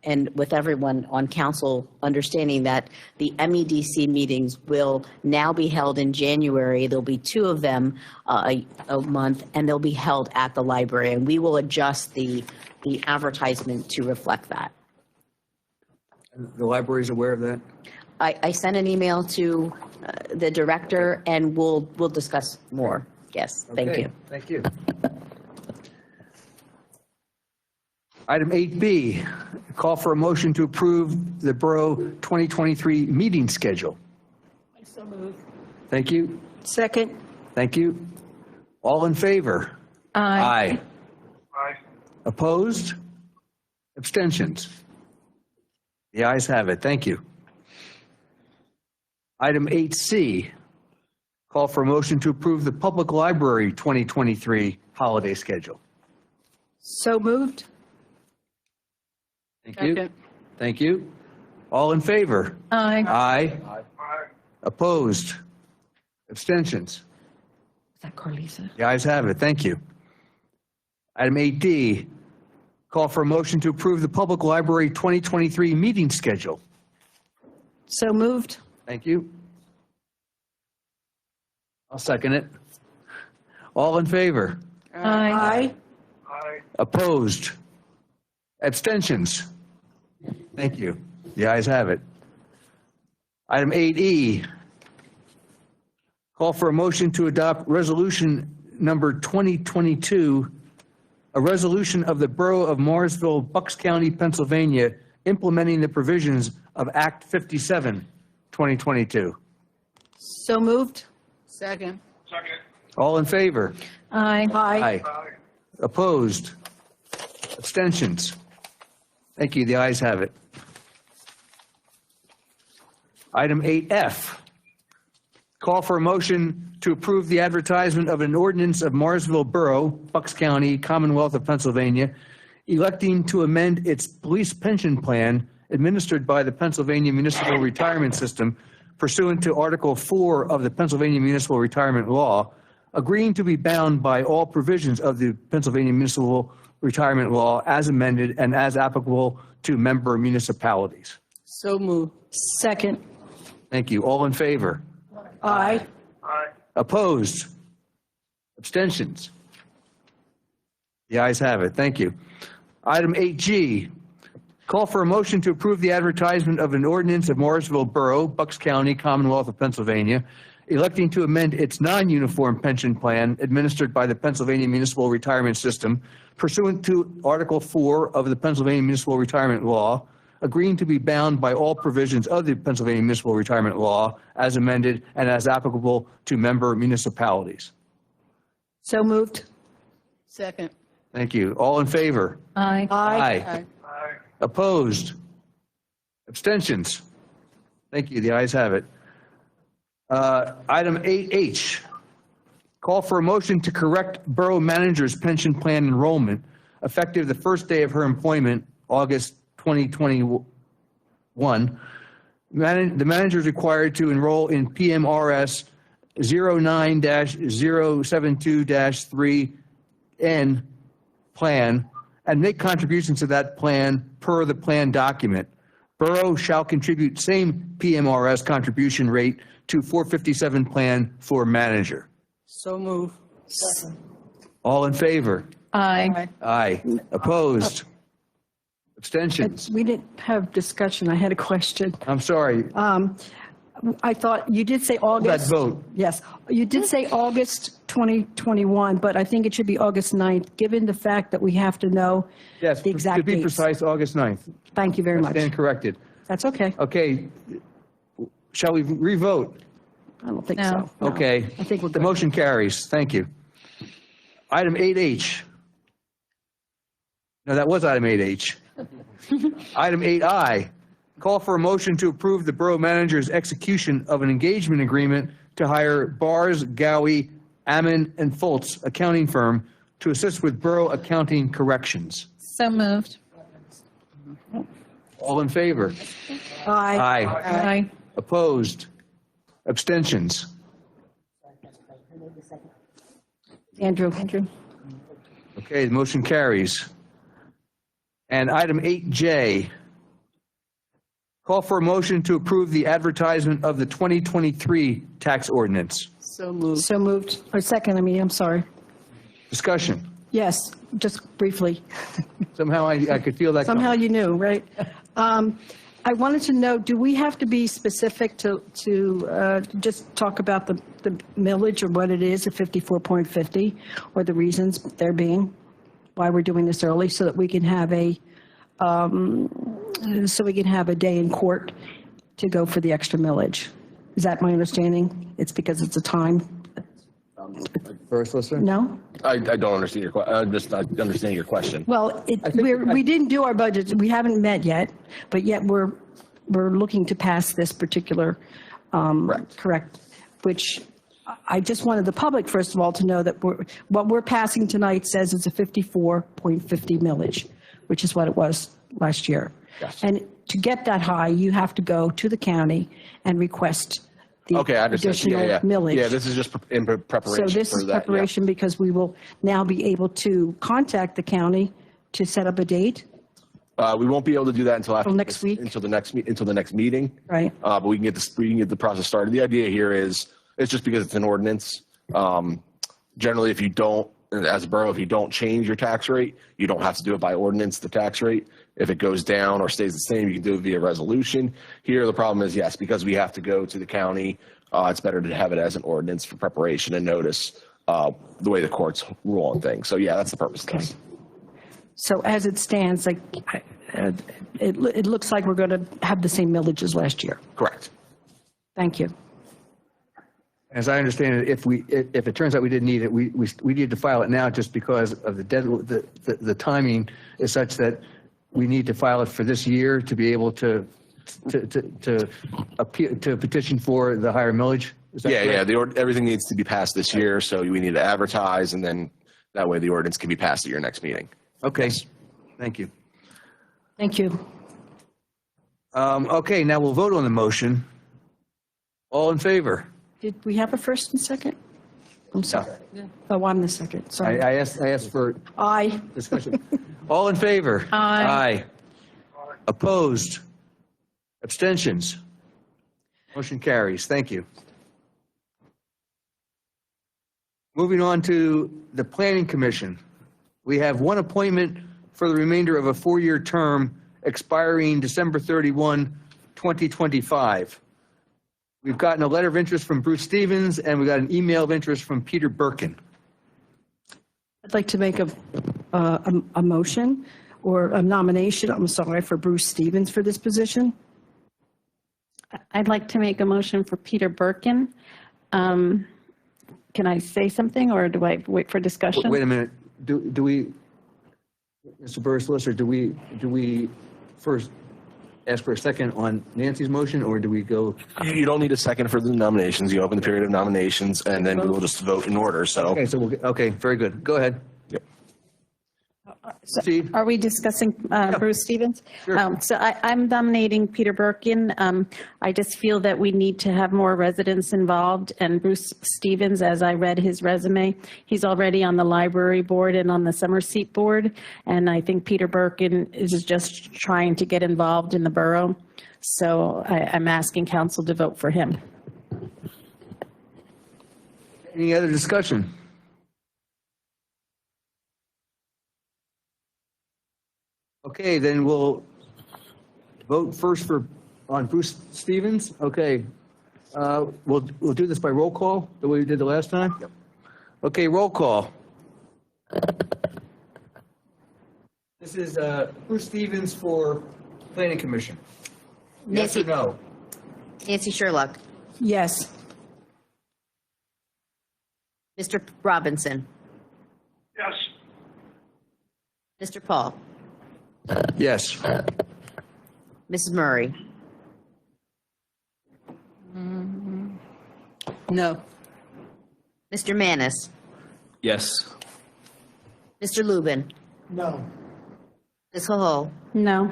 and with everyone on council understanding that the MEDC meetings will now be held in January. There'll be 2 of them a month, and they'll be held at the library. And we will adjust the advertisement to reflect that. The library is aware of that? I sent an email to the director, and we'll discuss more. Yes, thank Okay, you. Thank you. Item 8B, call for a motion to approve the Borough 2023 meeting schedule. I so move. Thank you. Second. Thank you. All in favor? Aye. Aye. Opposed? Abstentions? The ayes have it. Thank you. Item 8C, call for a motion to approve the Public Library 2023 holiday schedule. So moved. Thank you. Second. Thank you. All in favor? Aye. Aye. Opposed? Abstentions? Is that Carlisa? The ayes have it. Thank you. Item 8D, call for a motion to approve the Public Library 2023 meeting schedule. So moved. Thank you. I'll second it. All in favor? Aye. Opposed? Abstentions? Thank you. The ayes have it. Item 8E, call for a motion to adopt resolution number 2022, a resolution of the Borough of Morrisville, Bucks County, Pennsylvania, implementing the provisions of Act 57, 2022. So moved. Second. All in favor? Aye. Aye. Opposed? Abstentions? Thank you. The ayes have it. Item 8F, call for a motion to approve the advertisement of an ordinance of Morrisville Borough, Bucks County, Commonwealth of Pennsylvania, electing to amend its police pension plan administered by the Pennsylvania Municipal Retirement System pursuant to Article 4 of the Pennsylvania Municipal Retirement Law, agreeing to be bound by all provisions of the Pennsylvania Municipal Retirement Law as amended and as applicable to member municipalities. So moved. Second. Thank you. All in favor? Aye. Opposed? Abstentions? The ayes have it. Thank you. Item 8G, call for a motion to approve the advertisement of an ordinance of Morrisville Borough, Bucks County, Commonwealth of Pennsylvania, electing to amend its non-uniform pension plan administered by the Pennsylvania Municipal Retirement System pursuant to Article 4 of the Pennsylvania Municipal Retirement Law, agreeing to be bound by all provisions of the Pennsylvania Municipal Retirement Law as amended and as applicable to member municipalities. So moved. Second. Thank you. All in favor? Aye. Aye. Opposed? Abstentions? Thank you. The ayes have it. Item 8H, call for a motion to correct Borough Manager's pension plan enrollment effective the first day of her employment, August 2021. The manager is required to enroll in PMRS 09-072-3N plan and make contributions to that plan per the plan document. Borough shall contribute same PMRS contribution rate to 457 plan for manager. So move. All in favor? Aye. Aye. Opposed? Abstentions? We didn't have discussion. I had a question. I'm sorry. I thought, you did say August. That vote. Yes, you did say August 2021, but I think it should be August 9th, given the fact that we have to know Yes, the exact to be dates. precise, August 9th. Thank you very I much. stand corrected. That's okay. Okay. Shall we revote? I don't think No. so. No. Okay. I think we're The good. motion carries. Thank you. Item 8H. No, that was item 8H. Item 8I, call for a motion to approve the borough manager's execution of an engagement agreement to hire Bars, Gowie, Ammon, and Foltz accounting firm to assist with borough accounting corrections. So moved. All in favor? Aye. Aye. Aye. Opposed? Abstentions? Andrew. Okay, the motion carries. And item 8J, call for a motion to approve the advertisement of the 2023 tax ordinance. So moved. So moved. Or second, I'm sorry. Discussion. Yes, just briefly. Somehow I could feel that Somehow coming. you knew, right? I wanted to know, do we have to be specific to just talk about the millage or what it is at 54.50, or the reasons there being why we're doing this early, so that we can have a day in court to go for the extra millage? Is that my understanding? It's because it's a time? First listener? No? I don't understand your question. Just not understanding your question. Well, we didn't do our budget. We haven't met yet, but yet we're looking to pass this particular correct, which I just wanted the public, first of all, to know that what we're passing tonight says it's a 54.50 millage, which is what it was last year. Yes. And to get that high, you have to go to the county and request the Okay, I understand. additional millage. Yeah, this is just in preparation So this for is that, yeah. preparation because we will now be able to contact the county to set up a date, We won't be able to do that until after next week? until the next meeting. right? But we can get the process started. The idea here is, it's just because it's an ordinance. Generally, if you don't, as a borough, if you don't change your tax rate, you don't have to do it by ordinance, the tax rate. If it goes down or stays the same, you can do it via resolution. Here, the problem is, yes, because we have to go to the county, it's better to have it as an ordinance for preparation and notice the way the courts rule on things. So yeah, that's the purpose of this. So as it stands, like, it looks like we're going to have the same millage as last year. Correct. Thank you. As I understand it, if it turns out we didn't need it, we need to file it now just because of the timing is such that we need to file it for this year to be able to petition for the higher millage. Is that Yeah, correct? everything needs to be passed this year, so we need to advertise, and then that way the ordinance can be passed at your next meeting. Okay, thank you. Thank you. Okay, now we'll vote on the motion. All in favor? Did we have a first and second? I'm sorry. Oh, I'm the second, sorry. I asked for Aye. discussion. All in favor? Aye. Aye. Opposed? Abstentions? Motion carries. Thank you. Moving on to the Planning Commission. We have one appointment for the remainder of a four-year term expiring December 31, 2025. We've gotten a letter of interest from Bruce Stevens, and we got an email of interest from Peter Birkin. I'd like to make a motion or a nomination, I'm sorry, for Bruce Stevens for this position. I'd like to make a motion for Peter Birkin. Can I say something, or do I wait for discussion? Wait a minute. Do we, Mr. Burr, Solicitor, do we first ask for a second on Nancy's motion, or do we go? You don't need a second for the nominations. You open the period of nominations, and then we will just vote in order. So, Okay, so okay, very good. Go ahead. Yep. Steve? Are we discussing Bruce Stevens? Sure. So I'm nominating Peter Birkin. I just feel that we need to have more residents involved, and Bruce Stevens, as I read his resume, he's already on the library board and on the summer seat board, and I think Peter Birkin is just trying to get involved in the borough. So I'm asking council to vote for him. Any other discussion? Okay, then we'll vote first on Bruce Stevens. Okay. We'll do this by roll call, the way we did the last time? Yep. Okay, roll call. This is Bruce Stevens for Planning Commission. Yes or no? Nancy Sherlock. Yes. Mr. Robinson. Yes. Mr. Paul. Yes. Mrs. Murray. No. Mr. Manis. yes. Mr. Lubin. No. Ms. Hall. No.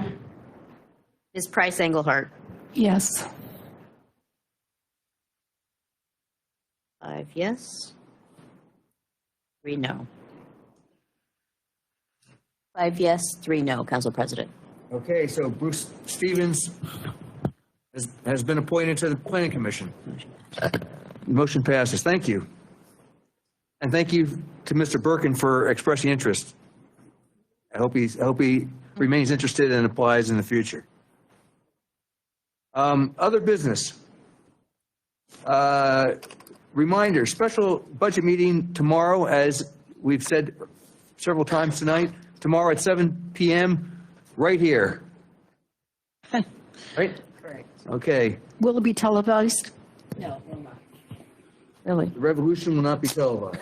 Ms. Price Engelhardt. Yes. 5 yes. 3 no. 5 yes, 3 no, Council President. Okay, so Bruce Stevens has been appointed to the Planning Commission. Motion passes. Thank you. And thank you to Mr. Birkin for expressing interest. I hope he remains interested and applies in the future. Other business. Reminder, special budget meeting tomorrow, as we've said several times tonight, tomorrow at 7 p.m. right here. Right? Correct. Okay. Will it be televised? No, will not. Really? The revolution will not be televised.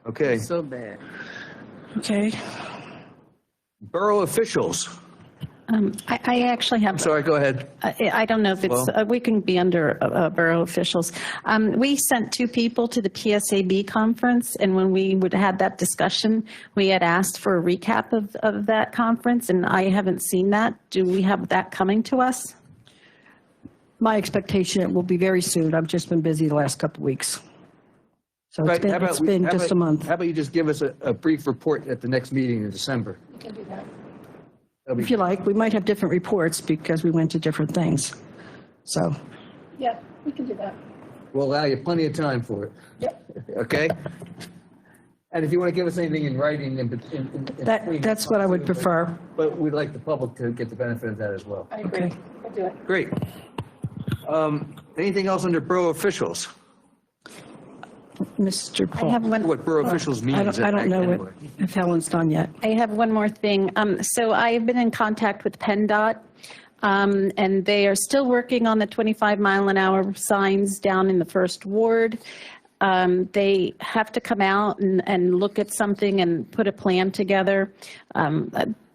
Okay. So bad. Okay. Borough officials. I actually have. Sorry, go ahead. I don't know if it's, we can be under borough officials. We sent 2 people to the PSAB conference, and when we had that discussion, we had asked for a recap of that conference, and I haven't seen that. Do we have that coming to us? My expectation, it will be very soon. I've just been busy the last couple of weeks. So Right, it's been just a month. How about you just give us a brief report at the next meeting in December? We can do that. If you like, we might have different reports because we went to different things. So. Yeah, we can do that. We'll allow you plenty of time for it. Yep. Okay? And if you want to give us anything in writing in between. That's what I would prefer. But we'd like the public to get the benefit of that as well. I agree. I'll do it. Great. Anything else under borough officials? Mr. Paul. I have one. What borough officials means? I don't know anyway. if Helen's done yet. I have one more thing. So I have been in contact with PennDOT, and they are still working on the 25-mile-an-hour signs down in the first ward. They have to come out and look at something and put a plan together.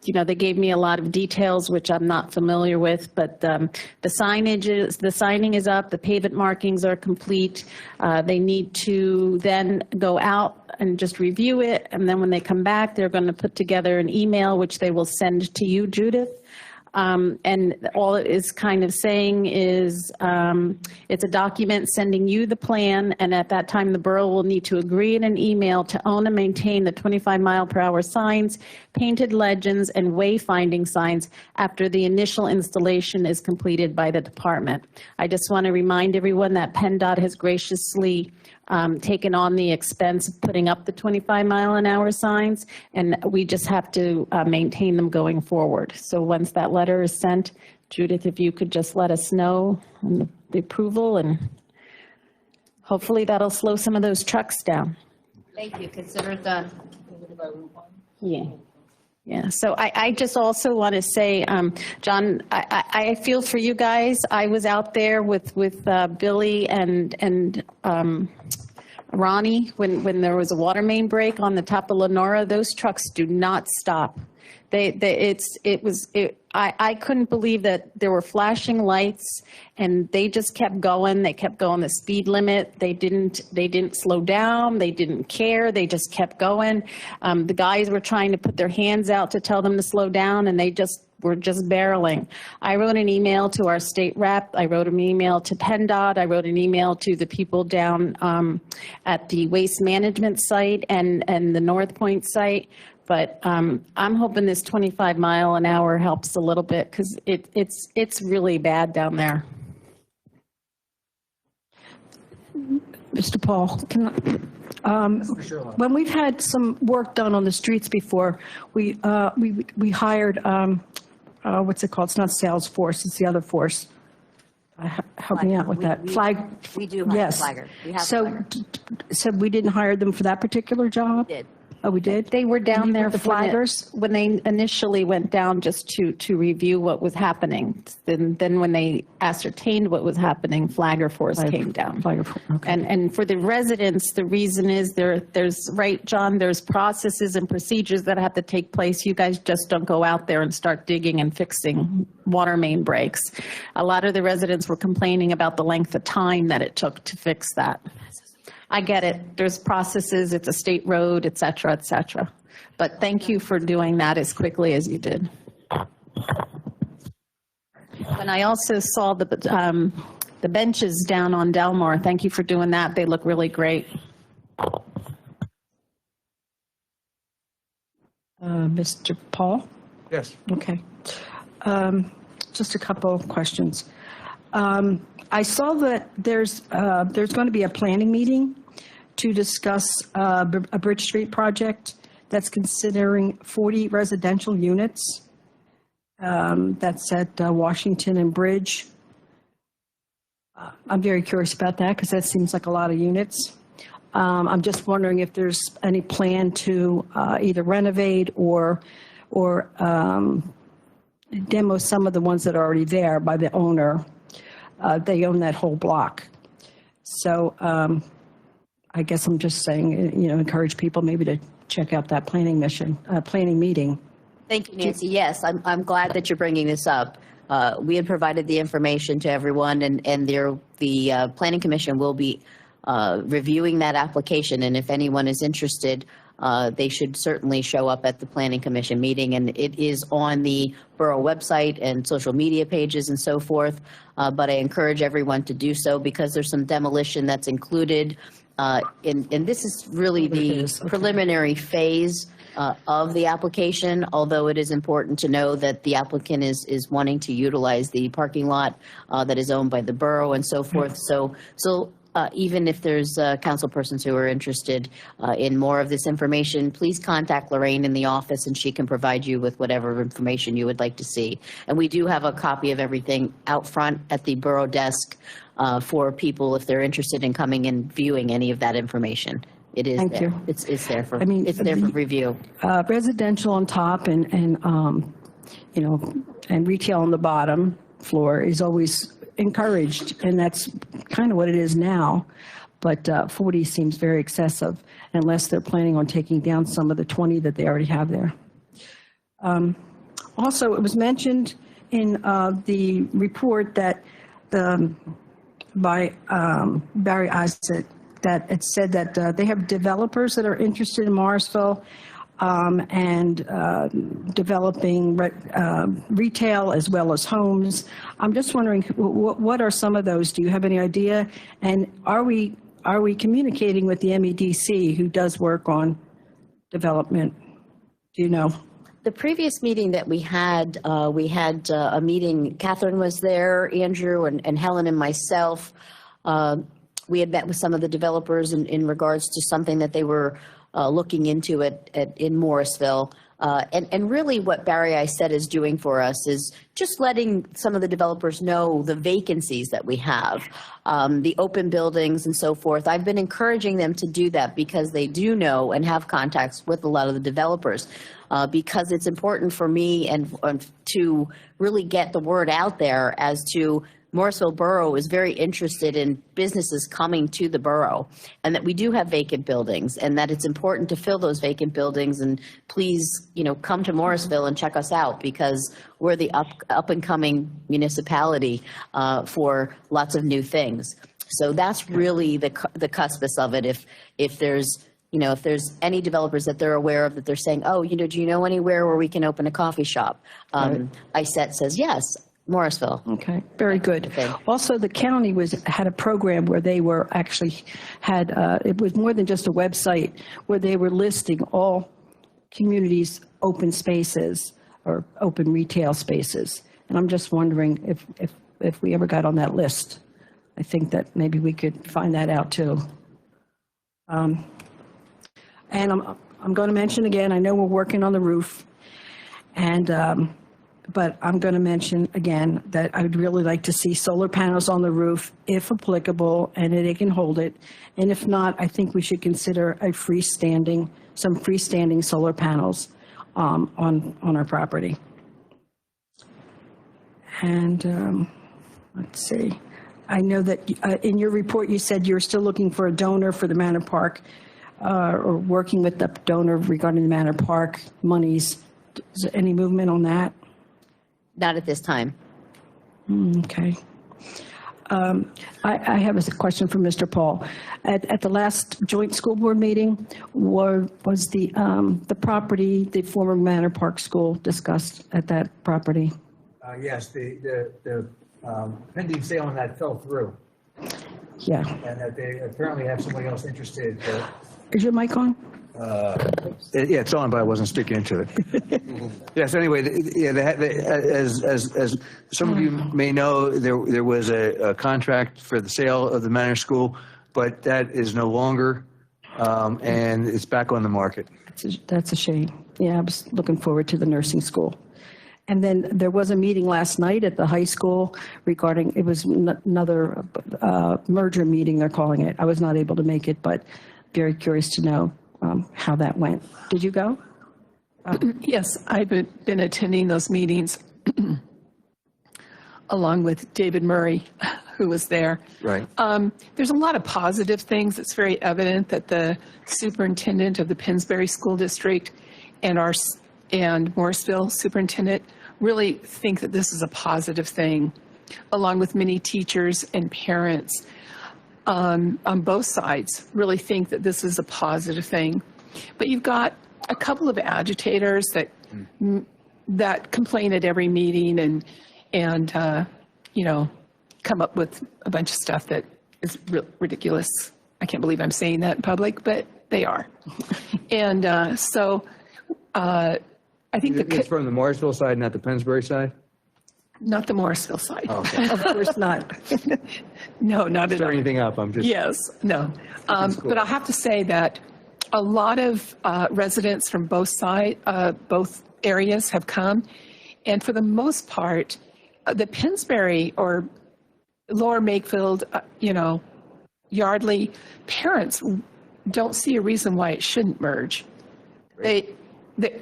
They gave me a lot of details, which I'm not familiar with, but the signing is up, the pavement markings are complete. They need to then go out and just review it, and then when they come back, they're going to put together an email, which they will send to you, Judith. And all it is kind of saying is it's a document sending you the plan, and at that time the borough will need to agree in an email to own and maintain the 25-mile-per-hour signs, painted legends, and wayfinding signs after the initial installation is completed by the department. I just want to remind everyone that PennDOT has graciously taken on the expense of putting up the 25-mile-an-hour signs, and we just have to maintain them going forward. So once that letter is sent, Judith, if you could just let us know the approval, and hopefully that'll slow some of those trucks down. Thank you. Consider it done. Yeah. Yeah, so I just also want to say, John, I feel for you guys. I was out there with Billy and Ronnie when there was a water main break on the top of Lenora. Those trucks do not stop. I couldn't believe that there were flashing lights and they just kept going. They kept going the speed limit. They didn't slow down. They didn't care. They just kept going. The guys were trying to put their hands out to tell them to slow down, and they were just barreling. I wrote an email to our state rep. I wrote an email to PennDOT. I wrote an email to the people down at the waste management site and the North Point site. But I'm hoping this 25-mile-an-hour helps a little bit, because it's really bad down there. Mr. Paul, when we've had some work done on the streets before, we hired, what's it called? It's not Salesforce, it's the other force. Help me out with that. Flag. We do hire Yes. Flagger. We have So, Flagger. so we didn't hire them for that particular job? We did. Oh, we did? They were down there The when flaggers? when they initially went down just to review what was happening. Then when they ascertained what was happening, Flagger Force came down. Okay. And for the residents, the reason is there's, right, John, there's processes and procedures that have to take place. You guys just don't go out there and start digging and fixing water main breaks. A lot of the residents were complaining about the length of time that it took to fix that. I get it. There's processes. It's a state road, et cetera, et cetera. But thank you for doing that as quickly as you did. And I also saw the benches down on Delmar. Thank you for doing that. They look really great. Mr. Paul? Yes. Okay. Just a couple of questions. I saw that there's going to be a planning meeting to discuss a Bridge Street project that's considering 40 residential units. That's at Washington and Bridge. I'm very curious about that because that seems like a lot of units. I'm just wondering if there's any plan to either renovate or demo some of the ones that are already there by the owner. They own that whole block. So I guess I'm just saying, encourage people maybe to check out that planning meeting. Thank you, Nancy. Yes, I'm glad that you're bringing this up. We had provided the information to everyone, and the Planning Commission will be reviewing that application. And if anyone is interested, they should certainly show up at the Planning Commission meeting. And it is on the borough website and social media pages and so forth. But I encourage everyone to do so because there's some demolition that's included. And this is really the preliminary phase of the application, although it is important to know that the applicant is wanting to utilize the parking lot that is owned by the borough and so forth. So even if there's council persons who are interested in more of this information, please contact Lorraine in the office and she can provide you with whatever information you would like to see. And we do have a copy of everything out front at the borough desk for people if they're interested in coming and viewing any of that information. It is Thank there. you. It's there for, it's there for review. Residential on top and retail on the bottom floor is always encouraged, and that's kind of what it is now. But 40 seems very excessive unless they're planning on taking down some of the 20 that they already have there. Also, it was mentioned in the report that by Barry Isaac, that it said that they have developers that are interested in Morrisville and developing retail as well as homes. I'm just wondering, what are some of those? Do you have any idea? And are we communicating with the MEDC who does work on development? Do you know? The previous meeting that we had a meeting, Catherine was there, Andrew and Helen and myself. We had met with some of the developers in regards to something that they were looking into it in Morrisville. And really what Barry I said is doing for us is just letting some of the developers know the vacancies that we have, the open buildings and so forth. I've been encouraging them to do that because they do know and have contacts with a lot of the developers. Because it's important for me and to really get the word out there as to Morrisville Borough is very interested in businesses coming to the borough, and that we do have vacant buildings, and that it's important to fill those vacant buildings. And please, come to Morrisville and check us out, because we're the up and coming municipality for lots of new things. So that's really the cuspis of it. If there's if there's any developers that they're aware of that they're saying, oh, do you know anywhere where we can open a coffee shop? Right. ISET says yes. Morrisville. Okay, very good. Also, the county had a program where they were actually it was more than just a website, where they were listing all communities' open spaces or open retail spaces. And I'm just wondering if we ever got on that list. I think that maybe we could find that out too. And I'm going to mention again, I know we're working on the roof, but I'm going to mention again that I would really like to see solar panels on the roof, if applicable, and they can hold it. And if not, I think we should consider some freestanding solar panels on our property. And let's see. I know that in your report you said you're still looking for a donor for the Manor Park, or working with the donor regarding the Manor Park monies. Is there any movement on that? Not at this time. Okay. I have a question for Mr. Paul. At the last joint school board meeting, was the property, the former Manor Park School, discussed at that property? Yes, the pending sale on that fell through. Yeah. And that they apparently have somebody else interested. Is your mic on? Yeah, it's on, but I wasn't speaking into it. Yes. Anyway, as some of you may know, there was a contract for the sale of the Manor School, but that is no longer, and it's back on the market. That's a shame. Yeah, I was looking forward to the nursing school. And then there was a meeting last night at the high school regarding, it was another merger meeting, they're calling it. I was not able to make it, but very curious to know how that went. Did you go? Yes, I've been attending those meetings along with David Murray, who was there. Right. There's a lot of positive things. It's very evident that the superintendent of the Pennsbury School District and Morrisville superintendent really think that this is a positive thing, along with many teachers and parents on both sides really think that this is a positive thing. But you've got a couple of agitators that complain at every meeting and come up with a bunch of stuff that is ridiculous. I can't believe I'm saying that in public, but they are. And I think it's from the Morrisville side, not the Pennsbury side? Not the Morrisville side. Oh, okay. Of course not. No, not at all. Anything up? I'm just. Yes, no. But I'll have to say that a lot of residents from both areas have come, and for the most part, the Pennsbury or Lower Makefield, Yardley parents don't see a reason why it shouldn't merge.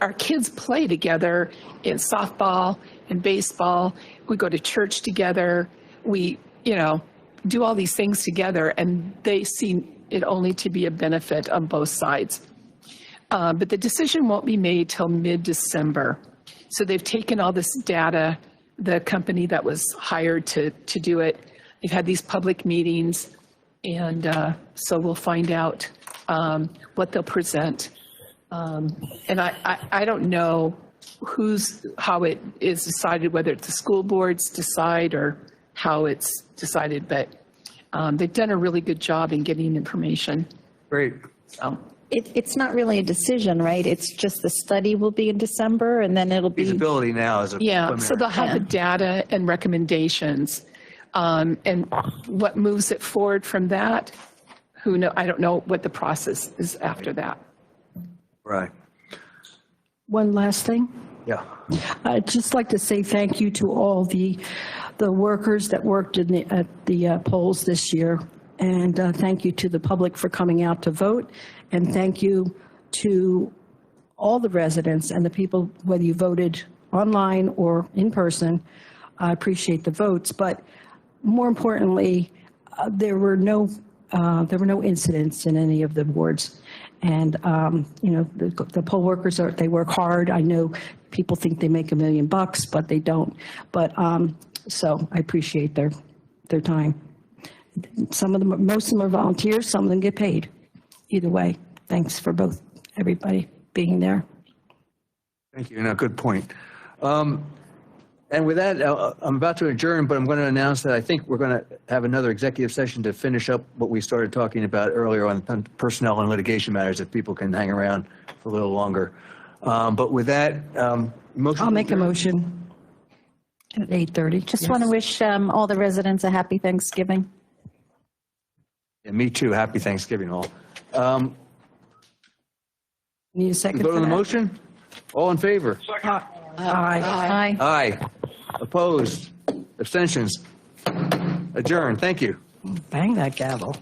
Our kids play together in softball and baseball. We go to church together. We, do all these things together, and they see it only to be a benefit on both sides. But the decision won't be made till mid-December. So they've taken all this data, the company that was hired to do it. They've had these public meetings, and so we'll find out what they'll present. And I don't know how it is decided, whether it's the school boards decide or how it's decided, but they've done a really good job in getting information. Great. So. It's not really a decision, right? It's just the study will be in December, and then it'll be feasibility now is a so they'll have the data and recommendations, and what moves it forward from that. Who know? I don't know what the process is after that. Right. One last thing. Yeah. I'd just like to say thank you to all the workers that worked at the polls this year. And thank you to the public for coming out to vote. And thank you to all the residents and the people, whether you voted online or in person. I appreciate the votes. But more importantly, there were no incidents in any of the wards. And, the poll workers, they work hard. I know people think they make $1 million, but they don't. But so I appreciate their time. Most of them are volunteers, some of them get paid. Either way, thanks for everybody being there. Thank you. No, good point. And with that, I'm about to adjourn, but I'm going to announce that I think we're going to have another executive session to finish up what we started talking about earlier on personnel and litigation matters, if people can hang around for a little longer. But with that, motion. I'll make a motion at 8:30. Just want to wish all the residents a happy Thanksgiving. Yeah, me too. Happy Thanksgiving all. Need a second Vote for on the that? motion? All in favor? Aye. Aye. Opposed? Abstentions? Adjourned. Thank you. Bang that gavel.